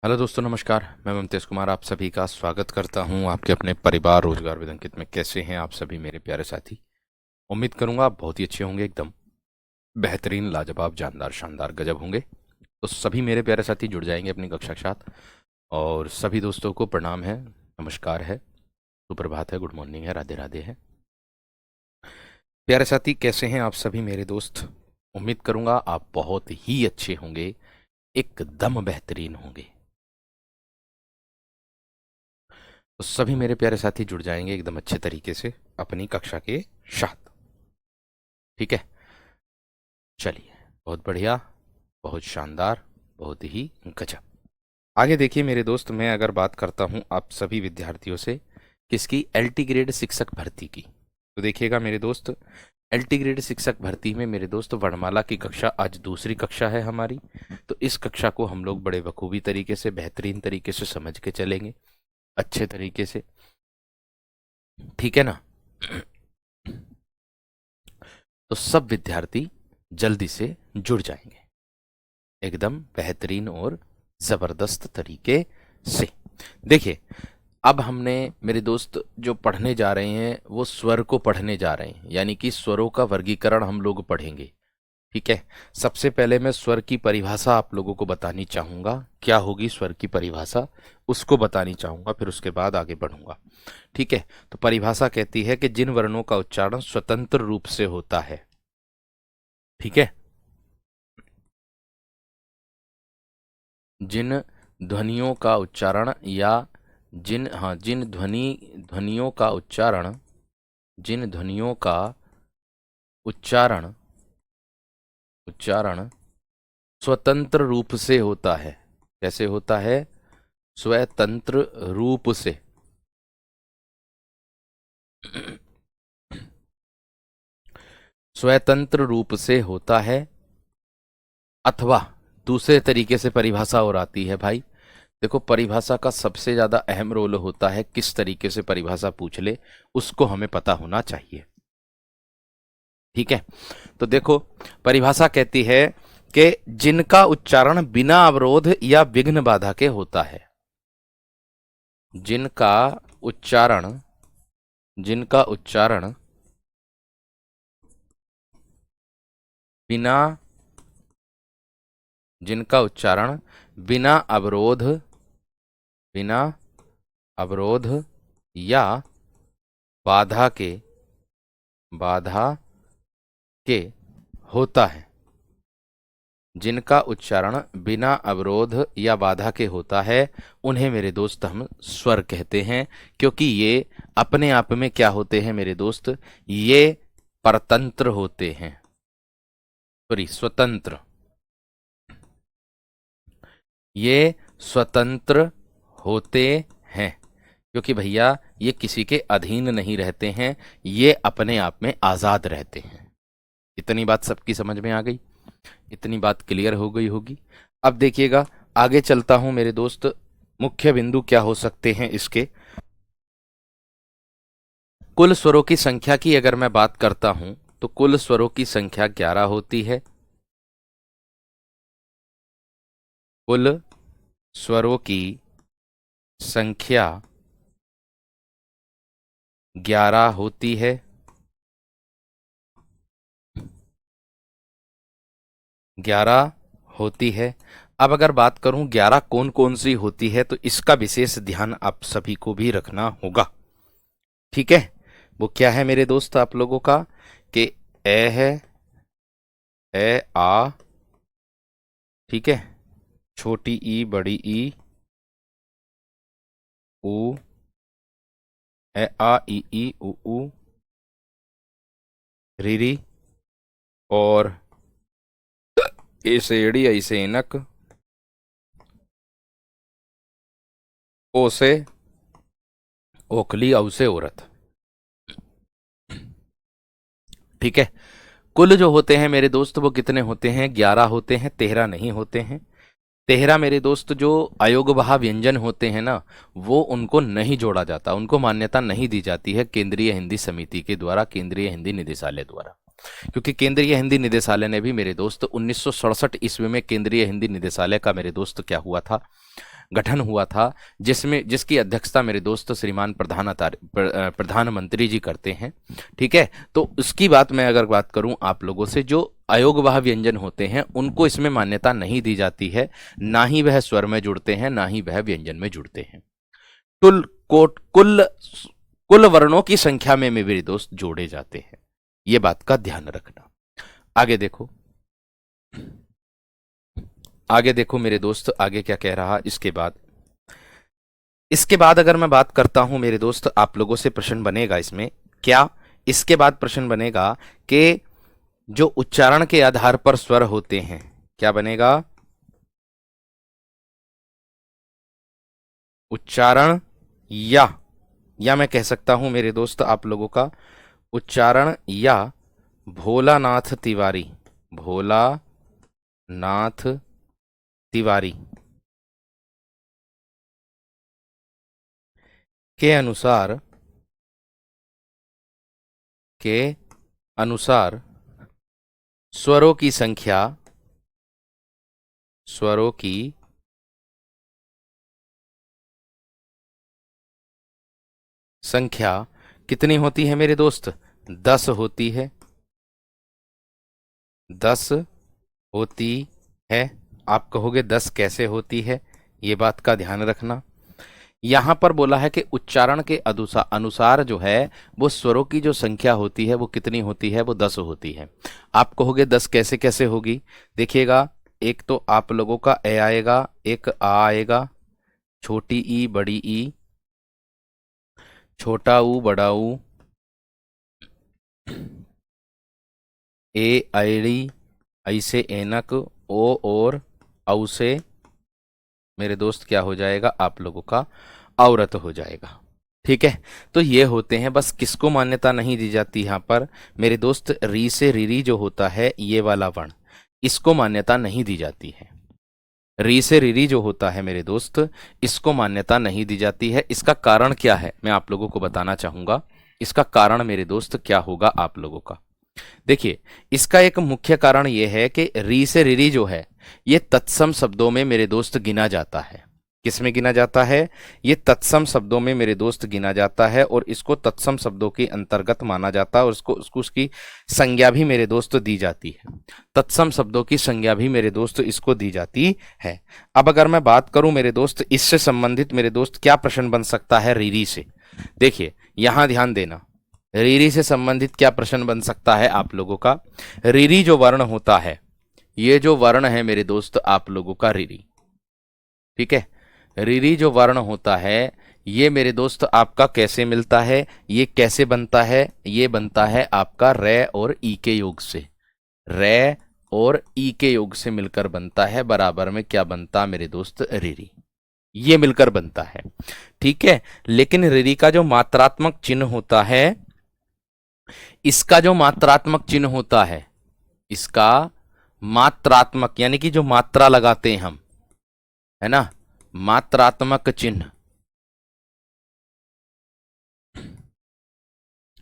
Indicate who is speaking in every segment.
Speaker 1: Hello दोस्तों, नमस्कार। मैं ममतेश कुमार आप सभी का स्वागत करता हूं आपके अपने परिवार रोजगार विद अंकित में। कैसे हैं आप सभी मेरे प्यारे साथी? उम्मीद करूंगा आप बहुत ही अच्छे होंगे, एकदम बेहतरीन, लाजवाब, जानदार, शानदार, गजब होंगे। तो सभी मेरे प्यारे साथी जुड़ जाएंगे अपनी कक्षा के साथ। और सभी दोस्तों को प्रणाम है, नमस्कार है, सुप्रभात है, गुड मॉर्निंग है, राधे राधे है। प्यारे साथी, कैसे हैं आप सभी मेरे दोस्त? उम्मीद करूंगा आप बहुत ही अच्छे होंगे, एकदम बेहतरीन होंगे। तो सभी मेरे प्यारे साथी जुड़ जाएंगे एकदम अच्छे तरीके से अपनी कक्षा के साथ। ठीक है, चलिए, बहुत बढ़िया, बहुत शानदार, बहुत ही गजब। आगे देखिए मेरे दोस्त, मैं अगर बात करता हूं आप सभी विद्यार्थियों से किसकी, एलटी ग्रेड शिक्षक भर्ती की, तो देखिएगा मेरे दोस्त, एलटी ग्रेड शिक्षक भर्ती में मेरे दोस्त वर्णमाला की कक्षा आज दूसरी कक्षा है हमारी। तो इस कक्षा को हम लोग बड़े बखूबी तरीके से, बेहतरीन तरीके से समझ के चलेंगे, अच्छे तरीके से। ठीक है ना? तो सब विद्यार्थी जल्दी से जुड़ जाएंगे एकदम बेहतरीन और जबरदस्त तरीके से। देखिए, अब हमने मेरे दोस्त जो पढ़ने जा रहे हैं वो स्वर को पढ़ने जा रहे हैं, यानी कि स्वरों का वर्गीकरण हम लोग पढ़ेंगे। ठीक है, सबसे पहले मैं स्वर की परिभाषा आप लोगों को बतानी चाहूंगा। क्या होगी स्वर की परिभाषा, उसको बतानी चाहूंगा, फिर उसके बाद आगे बढ़ूंगा। ठीक है, तो परिभाषा कहती है कि जिन वर्णों का उच्चारण स्वतंत्र रूप से होता है, ठीक है, जिन ध्वनियों का उच्चारण या जिन ध्वनियों का उच्चारण, जिन ध्वनियों का उच्चारण उच्चारण स्वतंत्र रूप से होता है। कैसे होता है? स्वतंत्र रूप से। स्वतंत्र रूप से होता है, अथवा दूसरे तरीके से परिभाषा और आती है भाई। देखो, परिभाषा का सबसे ज्यादा अहम रोल होता है किस तरीके से परिभाषा पूछ ले, उसको हमें पता होना चाहिए। ठीक है, तो देखो, परिभाषा कहती है कि जिनका उच्चारण बिना अवरोध या विघ्न बाधा के होता है। जिनका उच्चारण जिनका उच्चारण बिना जिनका उच्चारण बिना अवरोध बिना अवरोध या बाधा के बाधा के होता है। जिनका उच्चारण बिना अवरोध या बाधा के होता है, उन्हें मेरे दोस्त हम स्वर कहते हैं, क्योंकि ये अपने आप में क्या होते हैं मेरे दोस्त, ये परतंत्र होते हैं, सॉरी स्वतंत्र। ये स्वतंत्र होते हैं क्योंकि भैया ये किसी के अधीन नहीं रहते हैं, ये अपने आप में आजाद रहते हैं। इतनी बात सबकी समझ में आ गई? इतनी बात क्लियर हो गई होगी। अब देखिएगा, आगे चलता हूं मेरे दोस्त, मुख्य बिंदु क्या हो सकते हैं इसके। कुल स्वरों की संख्या की अगर मैं बात करता हूं तो कुल स्वरों की संख्या 11 होती है। कुल स्वरों की संख्या 11 होती है। 11 होती है। अब अगर बात करूं 11 कौन कौन सी होती है, तो इसका विशेष ध्यान आप सभी को भी रखना होगा। ठीक है, वो क्या है मेरे दोस्त आप लोगों का, कि ए है, ए आ, ठीक है, छोटी ई, बड़ी ई, ऊ, ए आ ई उ ऊ, री री, और ए से एड़ी, ऐ से इनक, ओ से ओखली, औ से औरत। ठीक है, कुल जो होते हैं मेरे दोस्त वो कितने होते हैं? 11 होते हैं, 13 नहीं होते हैं। 13 मेरे दोस्त जो अयोगवाह व्यंजन होते हैं ना, वो उनको नहीं जोड़ा जाता, उनको मान्यता नहीं दी जाती है केंद्रीय हिंदी समिति के द्वारा, केंद्रीय हिंदी निदेशालय द्वारा। क्योंकि केंद्रीय हिंदी निदेशालय ने भी मेरे दोस्त 1967 ईस्वी में केंद्रीय हिंदी निदेशालय का मेरे दोस्त क्या हुआ था, गठन हुआ था, जिसकी अध्यक्षता मेरे दोस्त श्रीमान प्रधानमंत्री जी करते हैं। ठीक है, तो उसकी मैं अगर बात करूं आप लोगों से, जो अयोगवाह व्यंजन होते हैं उनको इसमें मान्यता नहीं दी जाती है, ना ही वह स्वर में जुड़ते हैं, ना ही वह व्यंजन में जुड़ते हैं। कुल कोट कुल कुल वर्णों की संख्या में मेरे दोस्त जोड़े जाते हैं, ये बात का ध्यान रखना। आगे देखो मेरे दोस्त, आगे क्या कह रहा। इसके बाद अगर मैं बात करता हूं मेरे दोस्त, आप लोगों से प्रश्न बनेगा इसमें क्या, इसके बाद प्रश्न बनेगा कि जो उच्चारण के आधार पर स्वर होते हैं, क्या बनेगा, उच्चारण या मैं कह सकता हूं मेरे दोस्त आप लोगों का, उच्चारण या भोलानाथ तिवारी, भोलानाथ तिवारी के अनुसार स्वरों की संख्या कितनी होती है मेरे दोस्त, 10 होती है, 10 होती है। आप कहोगे 10 कैसे होती है, ये बात का ध्यान रखना। यहां पर बोला है कि उच्चारण के अनुसार जो है वो स्वरों की जो संख्या होती है वो कितनी होती है, वो 10 होती है। आप कहोगे 10 कैसे कैसे होगी, देखिएगा, एक तो आप लोगों का ए आएगा, एक आ आएगा, छोटी ई बड़ी ई, छोटा ऊ बड़ा ऊ, ए आईड़ी, ऐसे ऐनक, ओ और औ से मेरे दोस्त क्या हो जाएगा, आप लोगों का औरत हो जाएगा। ठीक है, तो ये होते हैं, बस किसको मान्यता नहीं दी जाती यहां पर मेरे दोस्त, री से रीरी जो होता है ये वाला वर्ण, इसको मान्यता नहीं दी जाती है। री से रीरी जो होता है मेरे दोस्त, इसको मान्यता नहीं दी जाती है। इसका कारण क्या है मैं आप लोगों को बताना चाहूंगा। इसका कारण मेरे दोस्त क्या होगा आप लोगों का, देखिए, इसका एक मुख्य कारण यह है कि री से रीरी जो है ये तत्सम शब्दों में मेरे दोस्त गिना जाता है। किसमें गिना जाता है, ये तत्सम शब्दों में मेरे दोस्त गिना जाता है, और इसको तत्सम शब्दों के अंतर्गत माना जाता है, और उसको उसकी संज्ञा भी मेरे दोस्त दी जाती है। तत्सम शब्दों की संज्ञा भी मेरे दोस्त इसको दी जाती है। अब अगर मैं बात करूं मेरे दोस्त, इससे संबंधित मेरे दोस्त क्या प्रश्न बन सकता है रीरी से, देखिए यहां ध्यान देना, रीरी से संबंधित क्या प्रश्न बन सकता है आप लोगों का। रीरी जो वर्ण होता है, ये जो वर्ण है मेरे दोस्त आप लोगों का रीरी, ठीक है, रीरी जो वर्ण होता है ये मेरे दोस्त आपका कैसे मिलता है, ये कैसे बनता है, ये बनता है आपका रे और ई के योग से, रे और ई के योग से मिलकर बनता है, बराबर में क्या बनता मेरे दोस्त, रीरी, ये मिलकर बनता है। ठीक है, लेकिन रीरी का जो मात्रात्मक चिन्ह होता है, इसका जो मात्रात्मक चिन्ह होता है, इसका मात्रात्मक यानी कि जो मात्रा लगाते हैं हम, है ना, मात्रात्मक चिन्ह,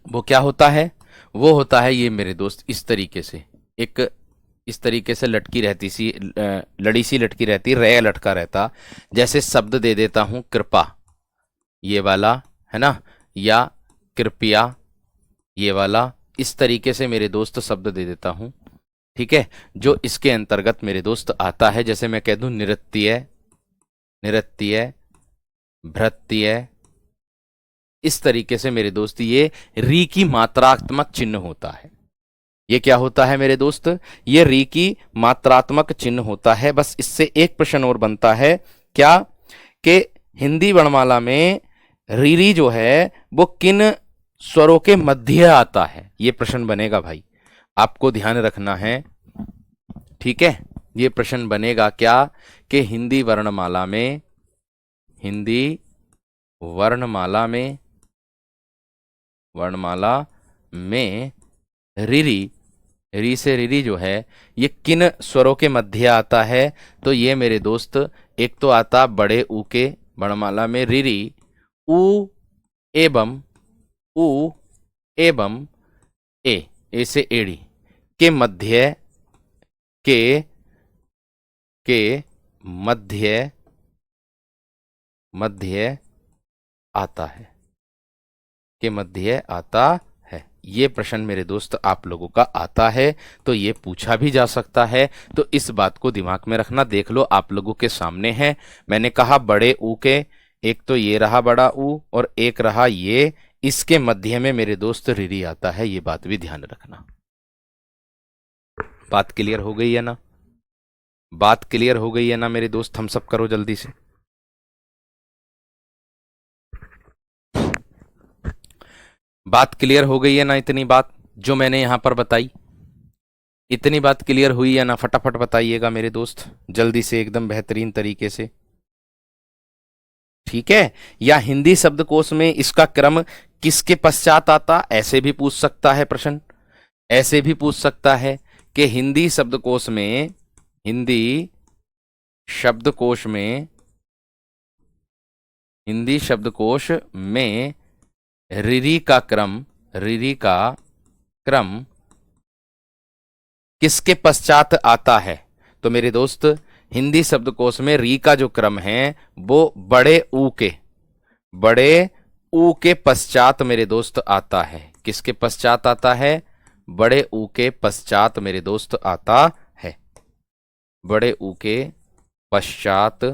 Speaker 1: वो क्या होता है, वो होता है ये मेरे दोस्त इस तरीके से, एक इस तरीके से लटकी रहती सी, लड़ी सी लटकी रहती, रे लटका रहता, जैसे शब्द दे देता हूं कृपा, ये वाला, है ना, या कृपया, ये वाला, इस तरीके से मेरे दोस्त शब्द दे देता हूं। ठीक है, जो इसके अंतर्गत मेरे दोस्त आता है, जैसे मैं कह दूं नृत्य, नृत्य, भृत्य, इस तरीके से मेरे दोस्त ये री की मात्रात्मक चिन्ह होता है। ये क्या होता है मेरे दोस्त, ये री की मात्रात्मक चिन्ह होता है। बस इससे एक प्रश्न और बनता है, क्या, कि हिंदी वर्णमाला में रीरी जो है वो किन स्वरों के मध्य आता है, ये प्रश्न बनेगा भाई, आपको ध्यान रखना है। ठीक है, ये प्रश्न बनेगा क्या, कि हिंदी वर्णमाला में, हिंदी वर्णमाला में, वर्णमाला में रीरी, री से रीरी जो है ये किन स्वरों के मध्य आता है, तो ये मेरे दोस्त एक तो आता बड़े ऊ के, वर्णमाला में रीरी ऊ एवं ऊ एवं ए से एड़ी के मध्य, के मध्य मध्य आता है, के मध्य आता है। ये प्रश्न मेरे दोस्त आप लोगों का आता है, तो ये पूछा भी जा सकता है। तो इस बात को दिमाग में रखना। देख लो आप लोगों के सामने है, मैंने कहा बड़े ऊ के, एक तो ये रहा बड़ा ऊ और एक रहा ये, इसके मध्य में मेरे दोस्त रिरी आता है। ये बात भी ध्यान रखना। बात क्लियर हो गई है ना? बात क्लियर हो गई है ना मेरे दोस्त? हम सब करो जल्दी से। बात क्लियर हो गई है ना? इतनी बात जो मैंने यहां पर बताई, इतनी बात क्लियर हुई है ना? फटाफट बताइएगा मेरे दोस्त, जल्दी से, एकदम बेहतरीन तरीके से। ठीक है? या हिंदी शब्दकोश में इसका क्रम किसके पश्चात आता, ऐसे भी पूछ सकता है प्रश्न। ऐसे भी पूछ सकता है कि हिंदी शब्दकोश में, हिंदी शब्दकोश में, हिंदी शब्दकोश में रिरी का क्रम, रिरी का क्रम किसके पश्चात आता है? तो मेरे दोस्त हिंदी शब्दकोश में री का जो क्रम है वो बड़े ऊ के, बड़े ऊ के पश्चात मेरे दोस्त आता है। किसके पश्चात आता है? बड़े ऊ के पश्चात मेरे दोस्त आता है। बड़े ऊ के पश्चात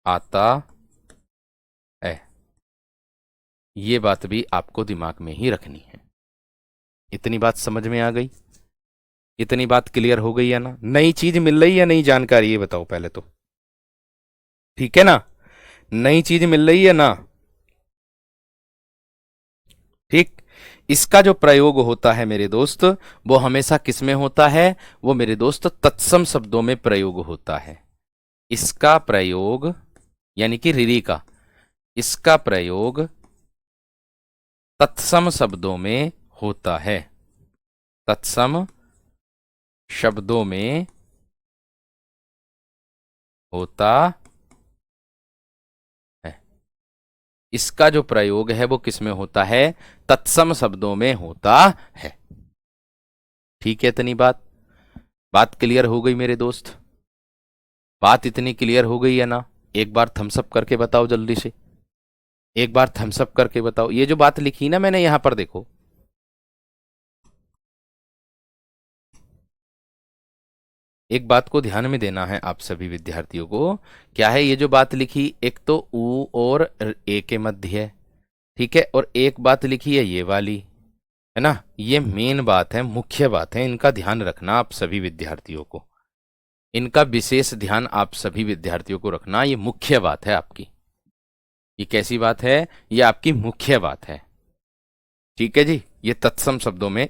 Speaker 1: आता है। ये बात भी आपको दिमाग में ही रखनी है। इतनी बात समझ में आ गई? इतनी बात क्लियर हो गई है ना? नई चीज मिल रही है, नई जानकारी, ये बताओ पहले तो। ठीक है ना? नई चीज मिल रही है ना? ठीक। इसका जो प्रयोग होता है मेरे दोस्त, वो हमेशा किस में होता है? वो मेरे दोस्त तत्सम शब्दों में प्रयोग होता है। इसका प्रयोग, यानी कि रिरी का, इसका प्रयोग तत्सम शब्दों में होता है। तत्सम शब्दों में होता है। इसका जो प्रयोग है वो किस में होता है? तत्सम शब्दों में होता है। ठीक है? इतनी बात, बात क्लियर हो गई मेरे दोस्त? बात इतनी क्लियर हो गई है ना? एक बार थम्स अप करके बताओ जल्दी से, एक बार थम्स अप करके बताओ। ये जो बात लिखी ना मैंने यहां पर, देखो, एक बात को ध्यान में देना है आप सभी विद्यार्थियों को। क्या है ये जो बात लिखी? एक तो ऊ और ए के मध्य है, ठीक है, और एक बात लिखी है ये वाली, है ना? ये मेन बात है, मुख्य बात है, इनका ध्यान रखना आप सभी विद्यार्थियों को। इनका विशेष ध्यान आप सभी विद्यार्थियों को रखना। ये मुख्य बात है आपकी। ये कैसी बात है? ये आपकी मुख्य बात है। ठीक है जी? ये तत्सम शब्दों में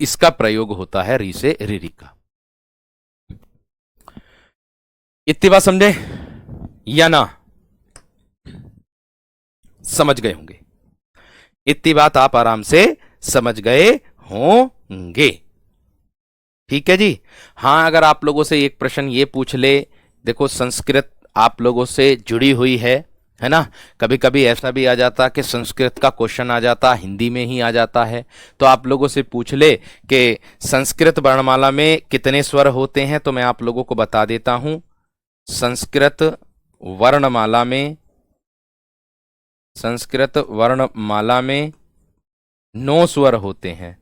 Speaker 1: इसका प्रयोग होता है री से रिरी का। इतनी बात समझे या ना? समझ गए होंगे। इतनी बात आप आराम से समझ गए होंगे। ठीक है जी? हाँ, अगर आप लोगों से एक प्रश्न ये पूछ ले, देखो संस्कृत आप लोगों से जुड़ी हुई है ना? कभी कभी ऐसा भी आ जाता कि संस्कृत का क्वेश्चन आ जाता, हिंदी में ही आ जाता है, तो आप लोगों से पूछ ले कि संस्कृत वर्णमाला में कितने स्वर होते हैं, तो मैं आप लोगों को बता देता हूं। संस्कृत वर्णमाला में, संस्कृत वर्णमाला में 9 स्वर होते हैं।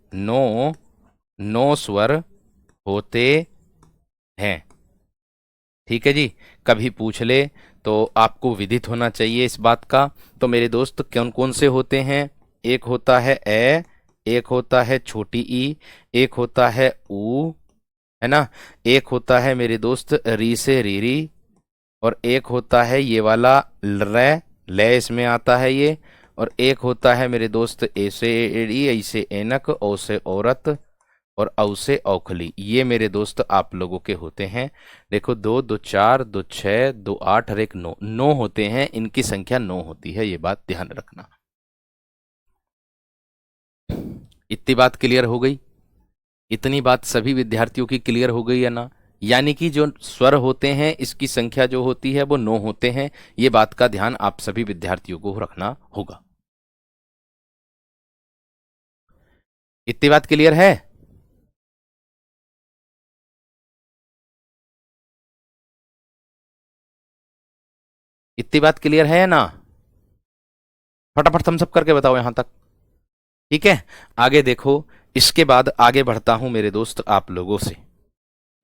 Speaker 1: 9 स्वर होते हैं। ठीक है जी? कभी पूछ ले तो आपको विदित होना चाहिए इस बात का। तो मेरे दोस्त कौन कौन से होते हैं? एक होता है ए, एक होता है छोटी ई, एक होता है ऊ, है ना? एक होता है मेरे दोस्त री से रीरी, और एक होता है ये वाला रे, ले इसमें आता है ये, और एक होता है मेरे दोस्त ए से एड़ी, ऐ से एनक, ओ से औरत, और औ से औखली। ये मेरे दोस्त आप लोगों के होते हैं। देखो, 2 2 4 2 6 2 8 और 1 9, 9 होते हैं। इनकी संख्या 9 होती है, ये बात ध्यान रखना। इतनी बात क्लियर हो गई? इतनी बात सभी विद्यार्थियों की क्लियर हो गई है ना? यानी कि जो स्वर होते हैं इसकी संख्या जो होती है वो 9 होते हैं। ये बात का ध्यान आप सभी विद्यार्थियों को रखना होगा। इतनी बात क्लियर है? इतनी बात क्लियर है ना? फटाफट थम्स अप करके बताओ यहां तक। ठीक है, आगे देखो। इसके बाद आगे बढ़ता हूं मेरे दोस्त आप लोगों से।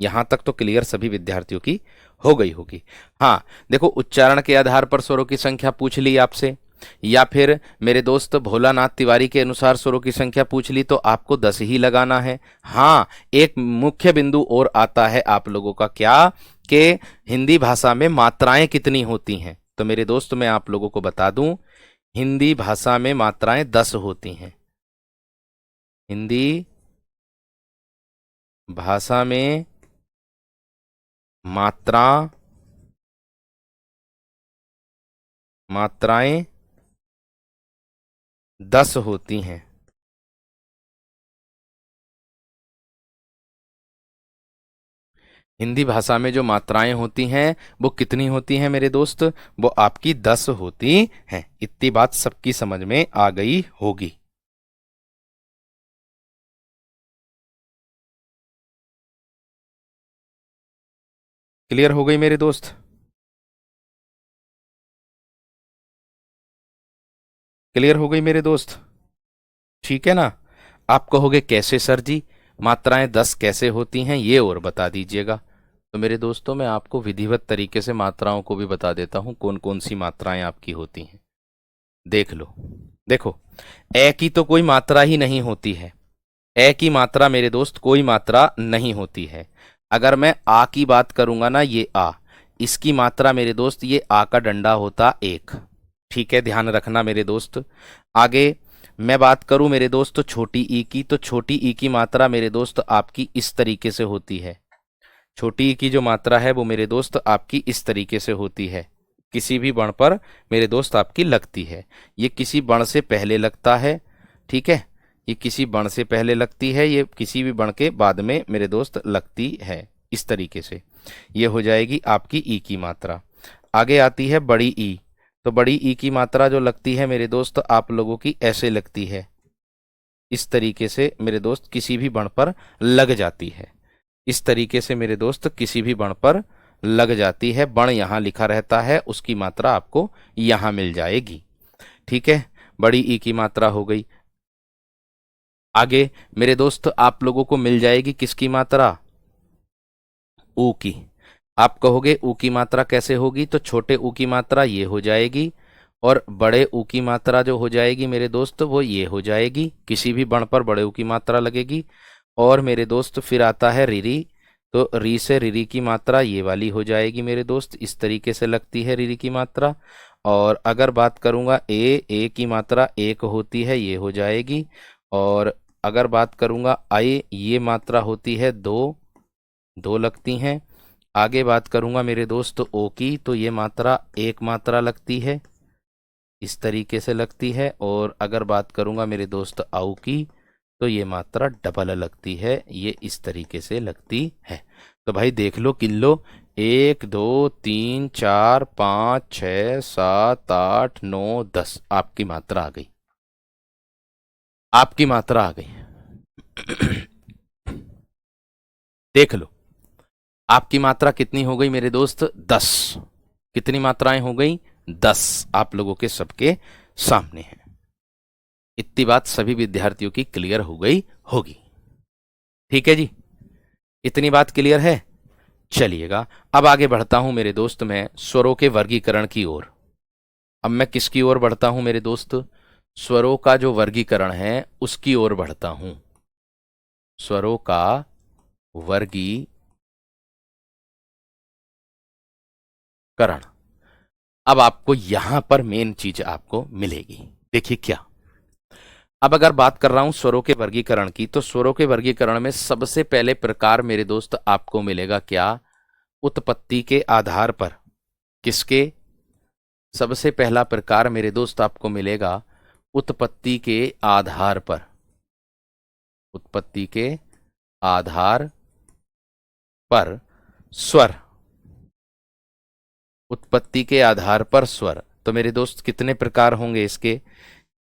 Speaker 1: यहां तक तो क्लियर सभी विद्यार्थियों की हो गई होगी। हाँ, देखो, उच्चारण के आधार पर स्वरों की संख्या पूछ ली आपसे, या फिर मेरे दोस्त भोलानाथ तिवारी के अनुसार स्वरों की संख्या पूछ ली, तो आपको 10 ही लगाना है। हाँ, एक मुख्य बिंदु और आता है आप लोगों का, क्या कि हिंदी भाषा में मात्राएं कितनी होती हैं। तो मेरे दोस्त मैं आप लोगों को बता दूं, हिंदी भाषा में मात्राएं 10 होती हैं। हिंदी भाषा में मात्राएं 10 होती हैं। हिंदी भाषा में जो मात्राएं होती हैं वो कितनी होती हैं मेरे दोस्त? वो आपकी 10 होती हैं। इतनी बात सबकी समझ में आ गई होगी। क्लियर हो गई मेरे दोस्त? क्लियर हो गई मेरे दोस्त? ठीक है ना? आप कहोगे कैसे सर जी, मात्राएं 10 कैसे होती हैं, ये और बता दीजिएगा। तो मेरे दोस्तों मैं आपको विधिवत तरीके से मात्राओं को भी बता देता हूं, कौन कौन सी मात्राएं आपकी होती हैं। देख लो, देखो, ए की तो कोई मात्रा ही नहीं होती है। ए की मात्रा मेरे दोस्त कोई मात्रा नहीं होती है। अगर मैं आ की बात करूंगा ना, ये आ, इसकी मात्रा मेरे दोस्त, ये आ का डंडा होता एक। ठीक है, ध्यान रखना मेरे दोस्त। आगे मैं बात करूं मेरे दोस्त छोटी ई की, तो छोटी ई की मात्रा मेरे दोस्त आपकी इस तरीके से होती है। छोटी ई की जो मात्रा है वो मेरे दोस्त आपकी इस तरीके से होती है। किसी भी बण पर मेरे दोस्त आपकी लगती है। ये किसी बण से पहले लगता है। ठीक है, ये किसी बण से पहले लगती है, ये किसी भी बण के बाद में मेरे दोस्त लगती है। इस तरीके से ये हो जाएगी आपकी ई की मात्रा। आगे आती है बड़ी ई। तो बड़ी ई की मात्रा जो लगती है मेरे दोस्त आप लोगों की ऐसे लगती है, इस तरीके से मेरे दोस्त किसी भी बण पर लग जाती है। इस तरीके से मेरे दोस्त किसी भी बण पर लग जाती है। बण यहां लिखा रहता है, उसकी मात्रा आपको यहां मिल जाएगी। ठीक है, बड़ी ई की मात्रा हो गई। आगे मेरे दोस्त आप लोगों को मिल जाएगी किसकी मात्रा? ऊ की। आप कहोगे ऊ की मात्रा कैसे होगी? तो छोटे ऊ की मात्रा ये हो जाएगी, और बड़े ऊ की मात्रा जो हो जाएगी मेरे दोस्त वो ये हो जाएगी। किसी भी बण पर बड़े ऊ की मात्रा लगेगी। और मेरे दोस्त फिर आता है रिरी। तो री से रिरी की मात्रा ये वाली हो जाएगी मेरे दोस्त, इस तरीके से लगती है रिरी की मात्रा। और अगर बात करूंगा ए की मात्रा एक होती है, ये हो जाएगी। और अगर बात करूंगा आई, ये मात्रा होती है दो, दो लगती हैं। आगे बात करूंगा मेरे दोस्त ओ की, तो ये मात्रा एक मात्रा लगती है, इस तरीके से लगती है। और अगर बात करूंगा मेरे दोस्त आउ की, तो ये मात्रा डबल लगती है, ये इस तरीके से लगती है। तो भाई देख लो, किन लो, 1 2 3 4 5 6 7 8 9 10 आपकी मात्रा आ गई। आपकी मात्रा आ गई। देख लो, आपकी मात्रा कितनी हो गई मेरे दोस्त? 10। कितनी मात्राएं हो गई? 10 आप लोगों के सबके सामने है। इतनी बात सभी विद्यार्थियों की क्लियर हो गई होगी। ठीक है जी, इतनी बात क्लियर है। चलिएगा, अब आगे बढ़ता हूं मेरे दोस्त मैं स्वरों के वर्गीकरण की ओर। अब मैं किसकी ओर बढ़ता हूं मेरे दोस्त? स्वरों का जो वर्गीकरण है उसकी ओर बढ़ता हूं। स्वरों का वर्गीकरण। अब आपको यहां पर मेन चीज आपको मिलेगी। देखिए क्या, अब अगर बात कर रहा हूं स्वरों के वर्गीकरण की, तो स्वरों के वर्गीकरण में सबसे पहले प्रकार मेरे दोस्त आपको मिलेगा क्या? उत्पत्ति के आधार पर। किसके? सबसे पहला प्रकार मेरे दोस्त आपको मिलेगा उत्पत्ति के आधार पर। उत्पत्ति के आधार पर स्वर। उत्पत्ति के आधार पर स्वर। तो मेरे दोस्त कितने प्रकार होंगे इसके?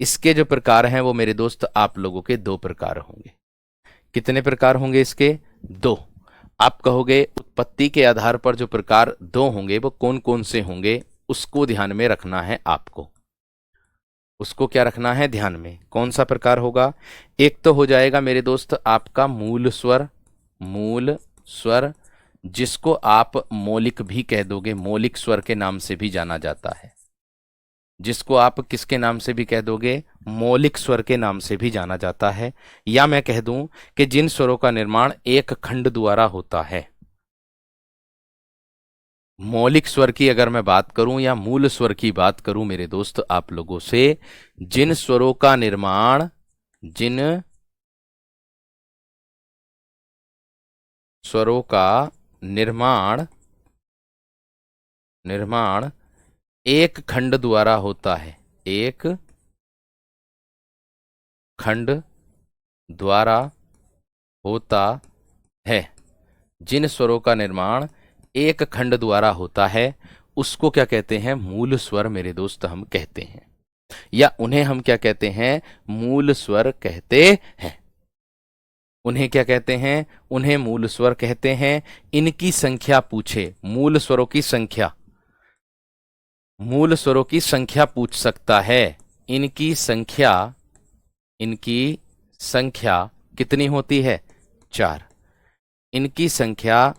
Speaker 1: इसके जो प्रकार हैं वो मेरे दोस्त आप लोगों के दो प्रकार होंगे। कितने प्रकार होंगे इसके? दो। आप कहोगे उत्पत्ति के आधार पर जो प्रकार दो होंगे वो कौन कौन से होंगे? उसको ध्यान में रखना है आपको। उसको क्या रखना है ध्यान में? कौन सा प्रकार होगा? एक तो हो जाएगा मेरे दोस्त आपका मूल स्वर, मूल स्वर जिसको आप मौलिक भी कह दोगे, मौलिक स्वर के नाम से भी जाना जाता है। जिसको आप किसके नाम से भी कह दोगे? मौलिक स्वर के नाम से भी जाना जाता है। या मैं कह दूं कि जिन स्वरों का निर्माण एक खंड द्वारा होता है। मौलिक स्वर की अगर मैं बात करूं या मूल स्वर की बात करूं मेरे दोस्त आप लोगों से, जिन स्वरों का निर्माण, जिन स्वरों का निर्माण निर्माण एक खंड द्वारा होता है, एक खंड द्वारा होता है, जिन स्वरों का निर्माण एक खंड द्वारा होता है उसको क्या कहते हैं? मूल स्वर मेरे दोस्त हम कहते हैं, या उन्हें हम क्या कहते हैं? मूल स्वर कहते हैं। उन्हें क्या कहते हैं? उन्हें मूल स्वर कहते हैं। इनकी संख्या पूछे, मूल स्वरों की संख्या, मूल स्वरों की संख्या पूछ सकता है। इनकी संख्या, इनकी संख्या कितनी होती है? 4। इनकी संख्या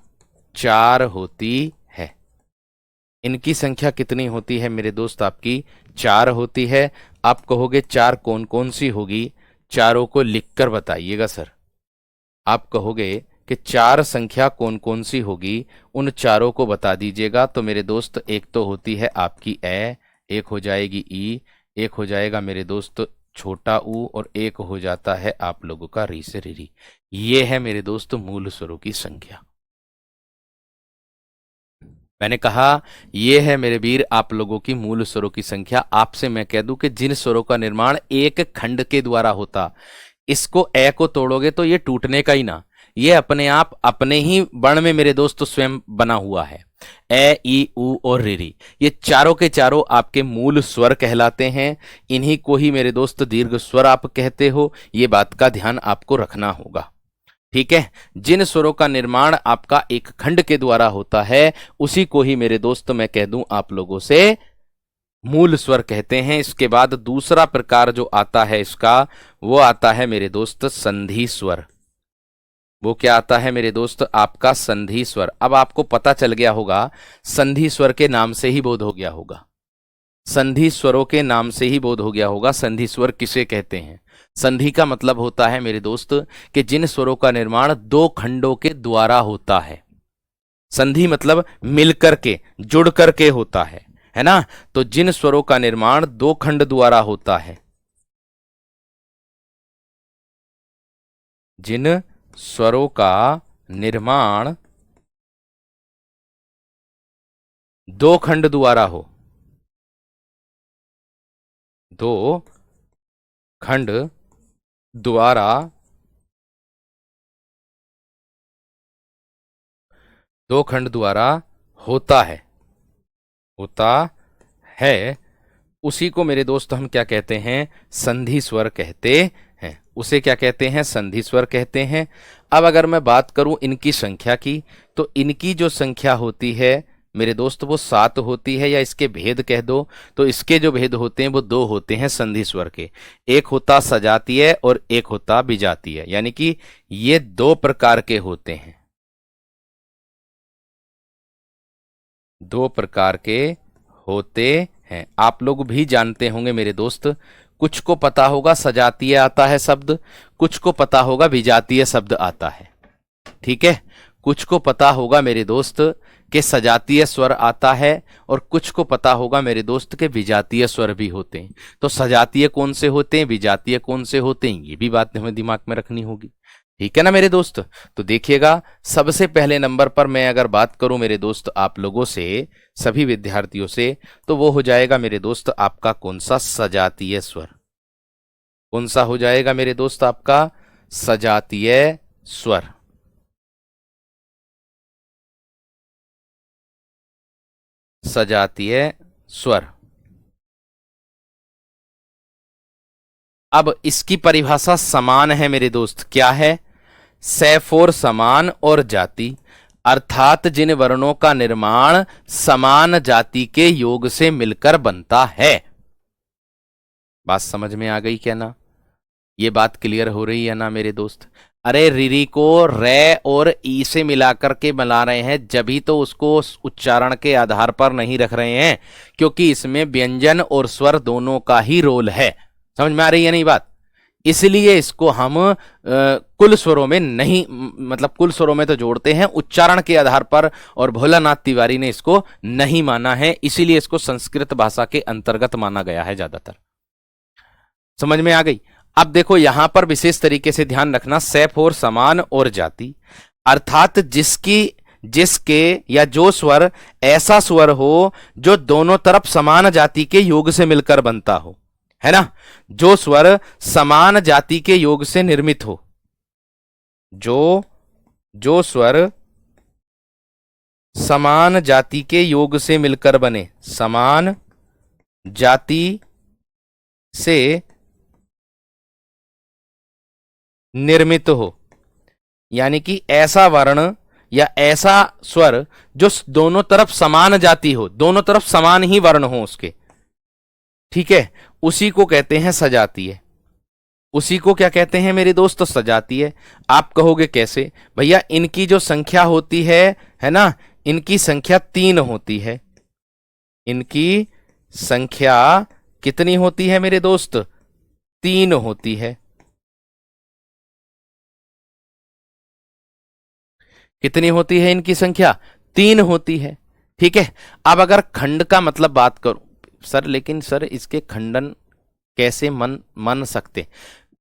Speaker 1: 4 होती है। इनकी संख्या कितनी होती है मेरे दोस्त? आपकी 4 होती है। आप कहोगे 4 कौन कौन सी होगी? चारों को लिखकर बताइएगा सर। आप कहोगे कि 4 संख्या कौन कौन सी होगी, उन चारों को बता दीजिएगा। तो मेरे दोस्त एक तो होती है आपकी ए, एक हो जाएगी ई, एक हो जाएगा मेरे दोस्त छोटा ऊ, और एक हो जाता है आप लोगों का री से री। ये है मेरे दोस्त मूल स्वरों की संख्या। मैंने कहा ये है मेरे वीर आप लोगों की मूल स्वरों की संख्या। आपसे मैं कह दूं कि जिन स्वरों का निर्माण एक खंड के द्वारा होता, इसको ए को तोड़ोगे तो ये टूटने का ही ना, ये अपने आप अपने ही वर्ण में मेरे दोस्त स्वयं बना हुआ है। ए ई उ और री, ये चारों के चारों आपके मूल स्वर कहलाते हैं। इन्हीं को ही मेरे दोस्त दीर्घ स्वर आप कहते हो। ये बात का ध्यान आपको रखना होगा, ठीक है। जिन स्वरों का निर्माण आपका एक खंड के द्वारा होता है उसी को ही मेरे दोस्त मैं कह दूं आप लोगों से मूल स्वर कहते हैं। इसके बाद दूसरा प्रकार जो आता है इसका, वो आता है मेरे दोस्त संधि स्वर। वो क्या आता है मेरे दोस्त? आपका संधि स्वर। अब आपको पता चल गया होगा, संधि स्वर के नाम से ही बोध हो गया होगा, संधि स्वरों के नाम से ही बोध हो गया होगा संधि स्वर किसे कहते हैं। संधि का मतलब होता है मेरे दोस्त कि जिन स्वरों का निर्माण 2 खंडों के द्वारा होता है। संधि मतलब मिलकर के, जुड़ करके होता है ना। तो जिन स्वरों का निर्माण 2 खंड द्वारा होता है, जिन स्वरों का निर्माण 2 खंड द्वारा हो, 2 खंड द्वारा, 2 खंड द्वारा होता है, होता है, उसी को मेरे दोस्त हम क्या कहते हैं? संधि स्वर कहते हैं। उसे क्या कहते हैं? संधि स्वर कहते हैं। अब अगर मैं बात करूं इनकी संख्या की, तो इनकी जो संख्या होती है मेरे दोस्त वो 7 होती है, या इसके भेद कह दो तो इसके जो भेद होते हैं वो 2 होते हैं संधि स्वर के। एक होता सजातीय और एक होता विजातीय, यानी कि ये 2 प्रकार के होते हैं, 2 प्रकार के होते हैं। आप लोग भी जानते होंगे मेरे दोस्त, कुछ को पता होगा सजातीय आता है शब्द, कुछ को पता होगा विजातीय शब्द आता है, ठीक है। कुछ को पता होगा मेरे दोस्त के सजातीय स्वर आता है, और कुछ को पता होगा मेरे दोस्त के विजातीय स्वर भी होते हैं। तो सजातीय कौन से होते हैं, विजातीय कौन से होते हैं, ये भी बात हमें दिमाग में रखनी होगी, ठीक है ना मेरे दोस्त। तो देखिएगा, सबसे पहले नंबर पर मैं अगर बात करूं मेरे दोस्त आप लोगों से, सभी विद्यार्थियों से, तो वो हो जाएगा मेरे दोस्त आपका कौन सा? सजातीय स्वर। कौन सा हो जाएगा मेरे दोस्त? आपका सजातीय स्वर। सजातीय स्वर। अब इसकी परिभाषा समान है मेरे दोस्त, क्या है? सैफोर समान और जाति। अर्थात जिन वर्णों का निर्माण समान जाति के योग से मिलकर बनता है। बात समझ में आ गई क्या ना? ये बात क्लियर हो रही है ना मेरे दोस्त? अरे रिरी को रे और ई से मिलाकर के मिला रहे हैं, जभी तो उसको उच्चारण के आधार पर नहीं रख रहे हैं, क्योंकि इसमें व्यंजन और स्वर दोनों का ही रोल है। समझ में आ रही है नहीं बात? इसलिए इसको हम कुल स्वरों में नहीं, मतलब कुल स्वरों में तो जोड़ते हैं, उच्चारण के आधार पर, और भोलानाथ तिवारी ने इसको नहीं माना है, इसीलिए इसको संस्कृत भाषा के अंतर्गत माना गया है ज्यादातर। समझ में आ गई? अब देखो यहां पर विशेष तरीके से ध्यान रखना, सैफ और समान और जाति, अर्थात जिसके या जो स्वर ऐसा स्वर हो जो दोनों तरफ समान जाति के योग से मिलकर बनता हो, है ना? जो स्वर समान जाति के योग से निर्मित हो, जो स्वर समान जाति के योग से मिलकर बने, समान जाति से निर्मित हो, यानी कि ऐसा वर्ण या ऐसा स्वर जो दोनों तरफ समान जाति हो, दोनों तरफ समान ही वर्ण हो उसके, ठीक है, उसी को कहते हैं सजातीय। उसी को क्या कहते हैं मेरे दोस्त? तो सजातीय। आप कहोगे कैसे? भैया इनकी जो संख्या होती है ना, इनकी संख्या 3 होती है। इनकी संख्या कितनी होती है मेरे दोस्त? 3 होती है। कितनी होती है इनकी संख्या? 3 होती है। ठीक है। अब अगर खंड का मतलब बात करूं सर, लेकिन सर इसके खंडन कैसे मन सकते?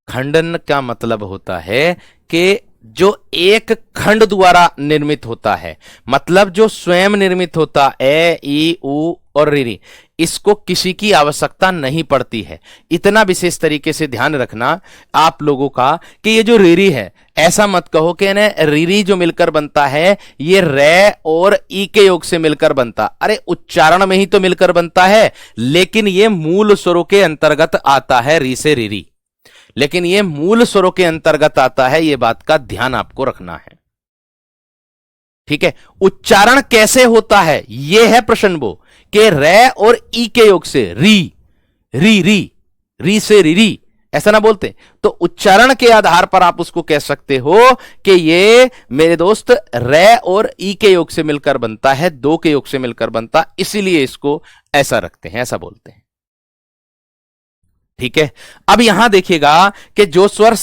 Speaker 1: खंडन का मतलब होता है कि जो एक खंड द्वारा निर्मित होता है, मतलब जो स्वयं निर्मित होता, ए ई उ और री, इसको किसी की आवश्यकता नहीं पड़ती है। इतना विशेष तरीके से ध्यान रखना आप लोगों का कि ये जो रीरी है, ऐसा मत कहो कि ना रीरी जो मिलकर बनता है ये रे और ई के योग से मिलकर बनता। अरे उच्चारण में ही तो मिलकर बनता है, लेकिन ये मूल स्वरों के अंतर्गत आता है, री से रीरी, लेकिन ये मूल स्वरों के अंतर्गत आता है। ये बात का ध्यान आपको रखना है। ठीक है। उच्चारण कैसे होता है ये है प्रश्न वो, कि रे और ई के योग से री री री री से री री, ऐसा ना बोलते तो उच्चारण के आधार पर आप उसको कह सकते हो कि ये मेरे दोस्त रे और ई के योग से मिलकर बनता है, 2 के योग से मिलकर बनता, इसीलिए इसको ऐसा रखते हैं, ऐसा बोलते हैं। ठीक है। अब यहां देखिएगा कि जो स्वर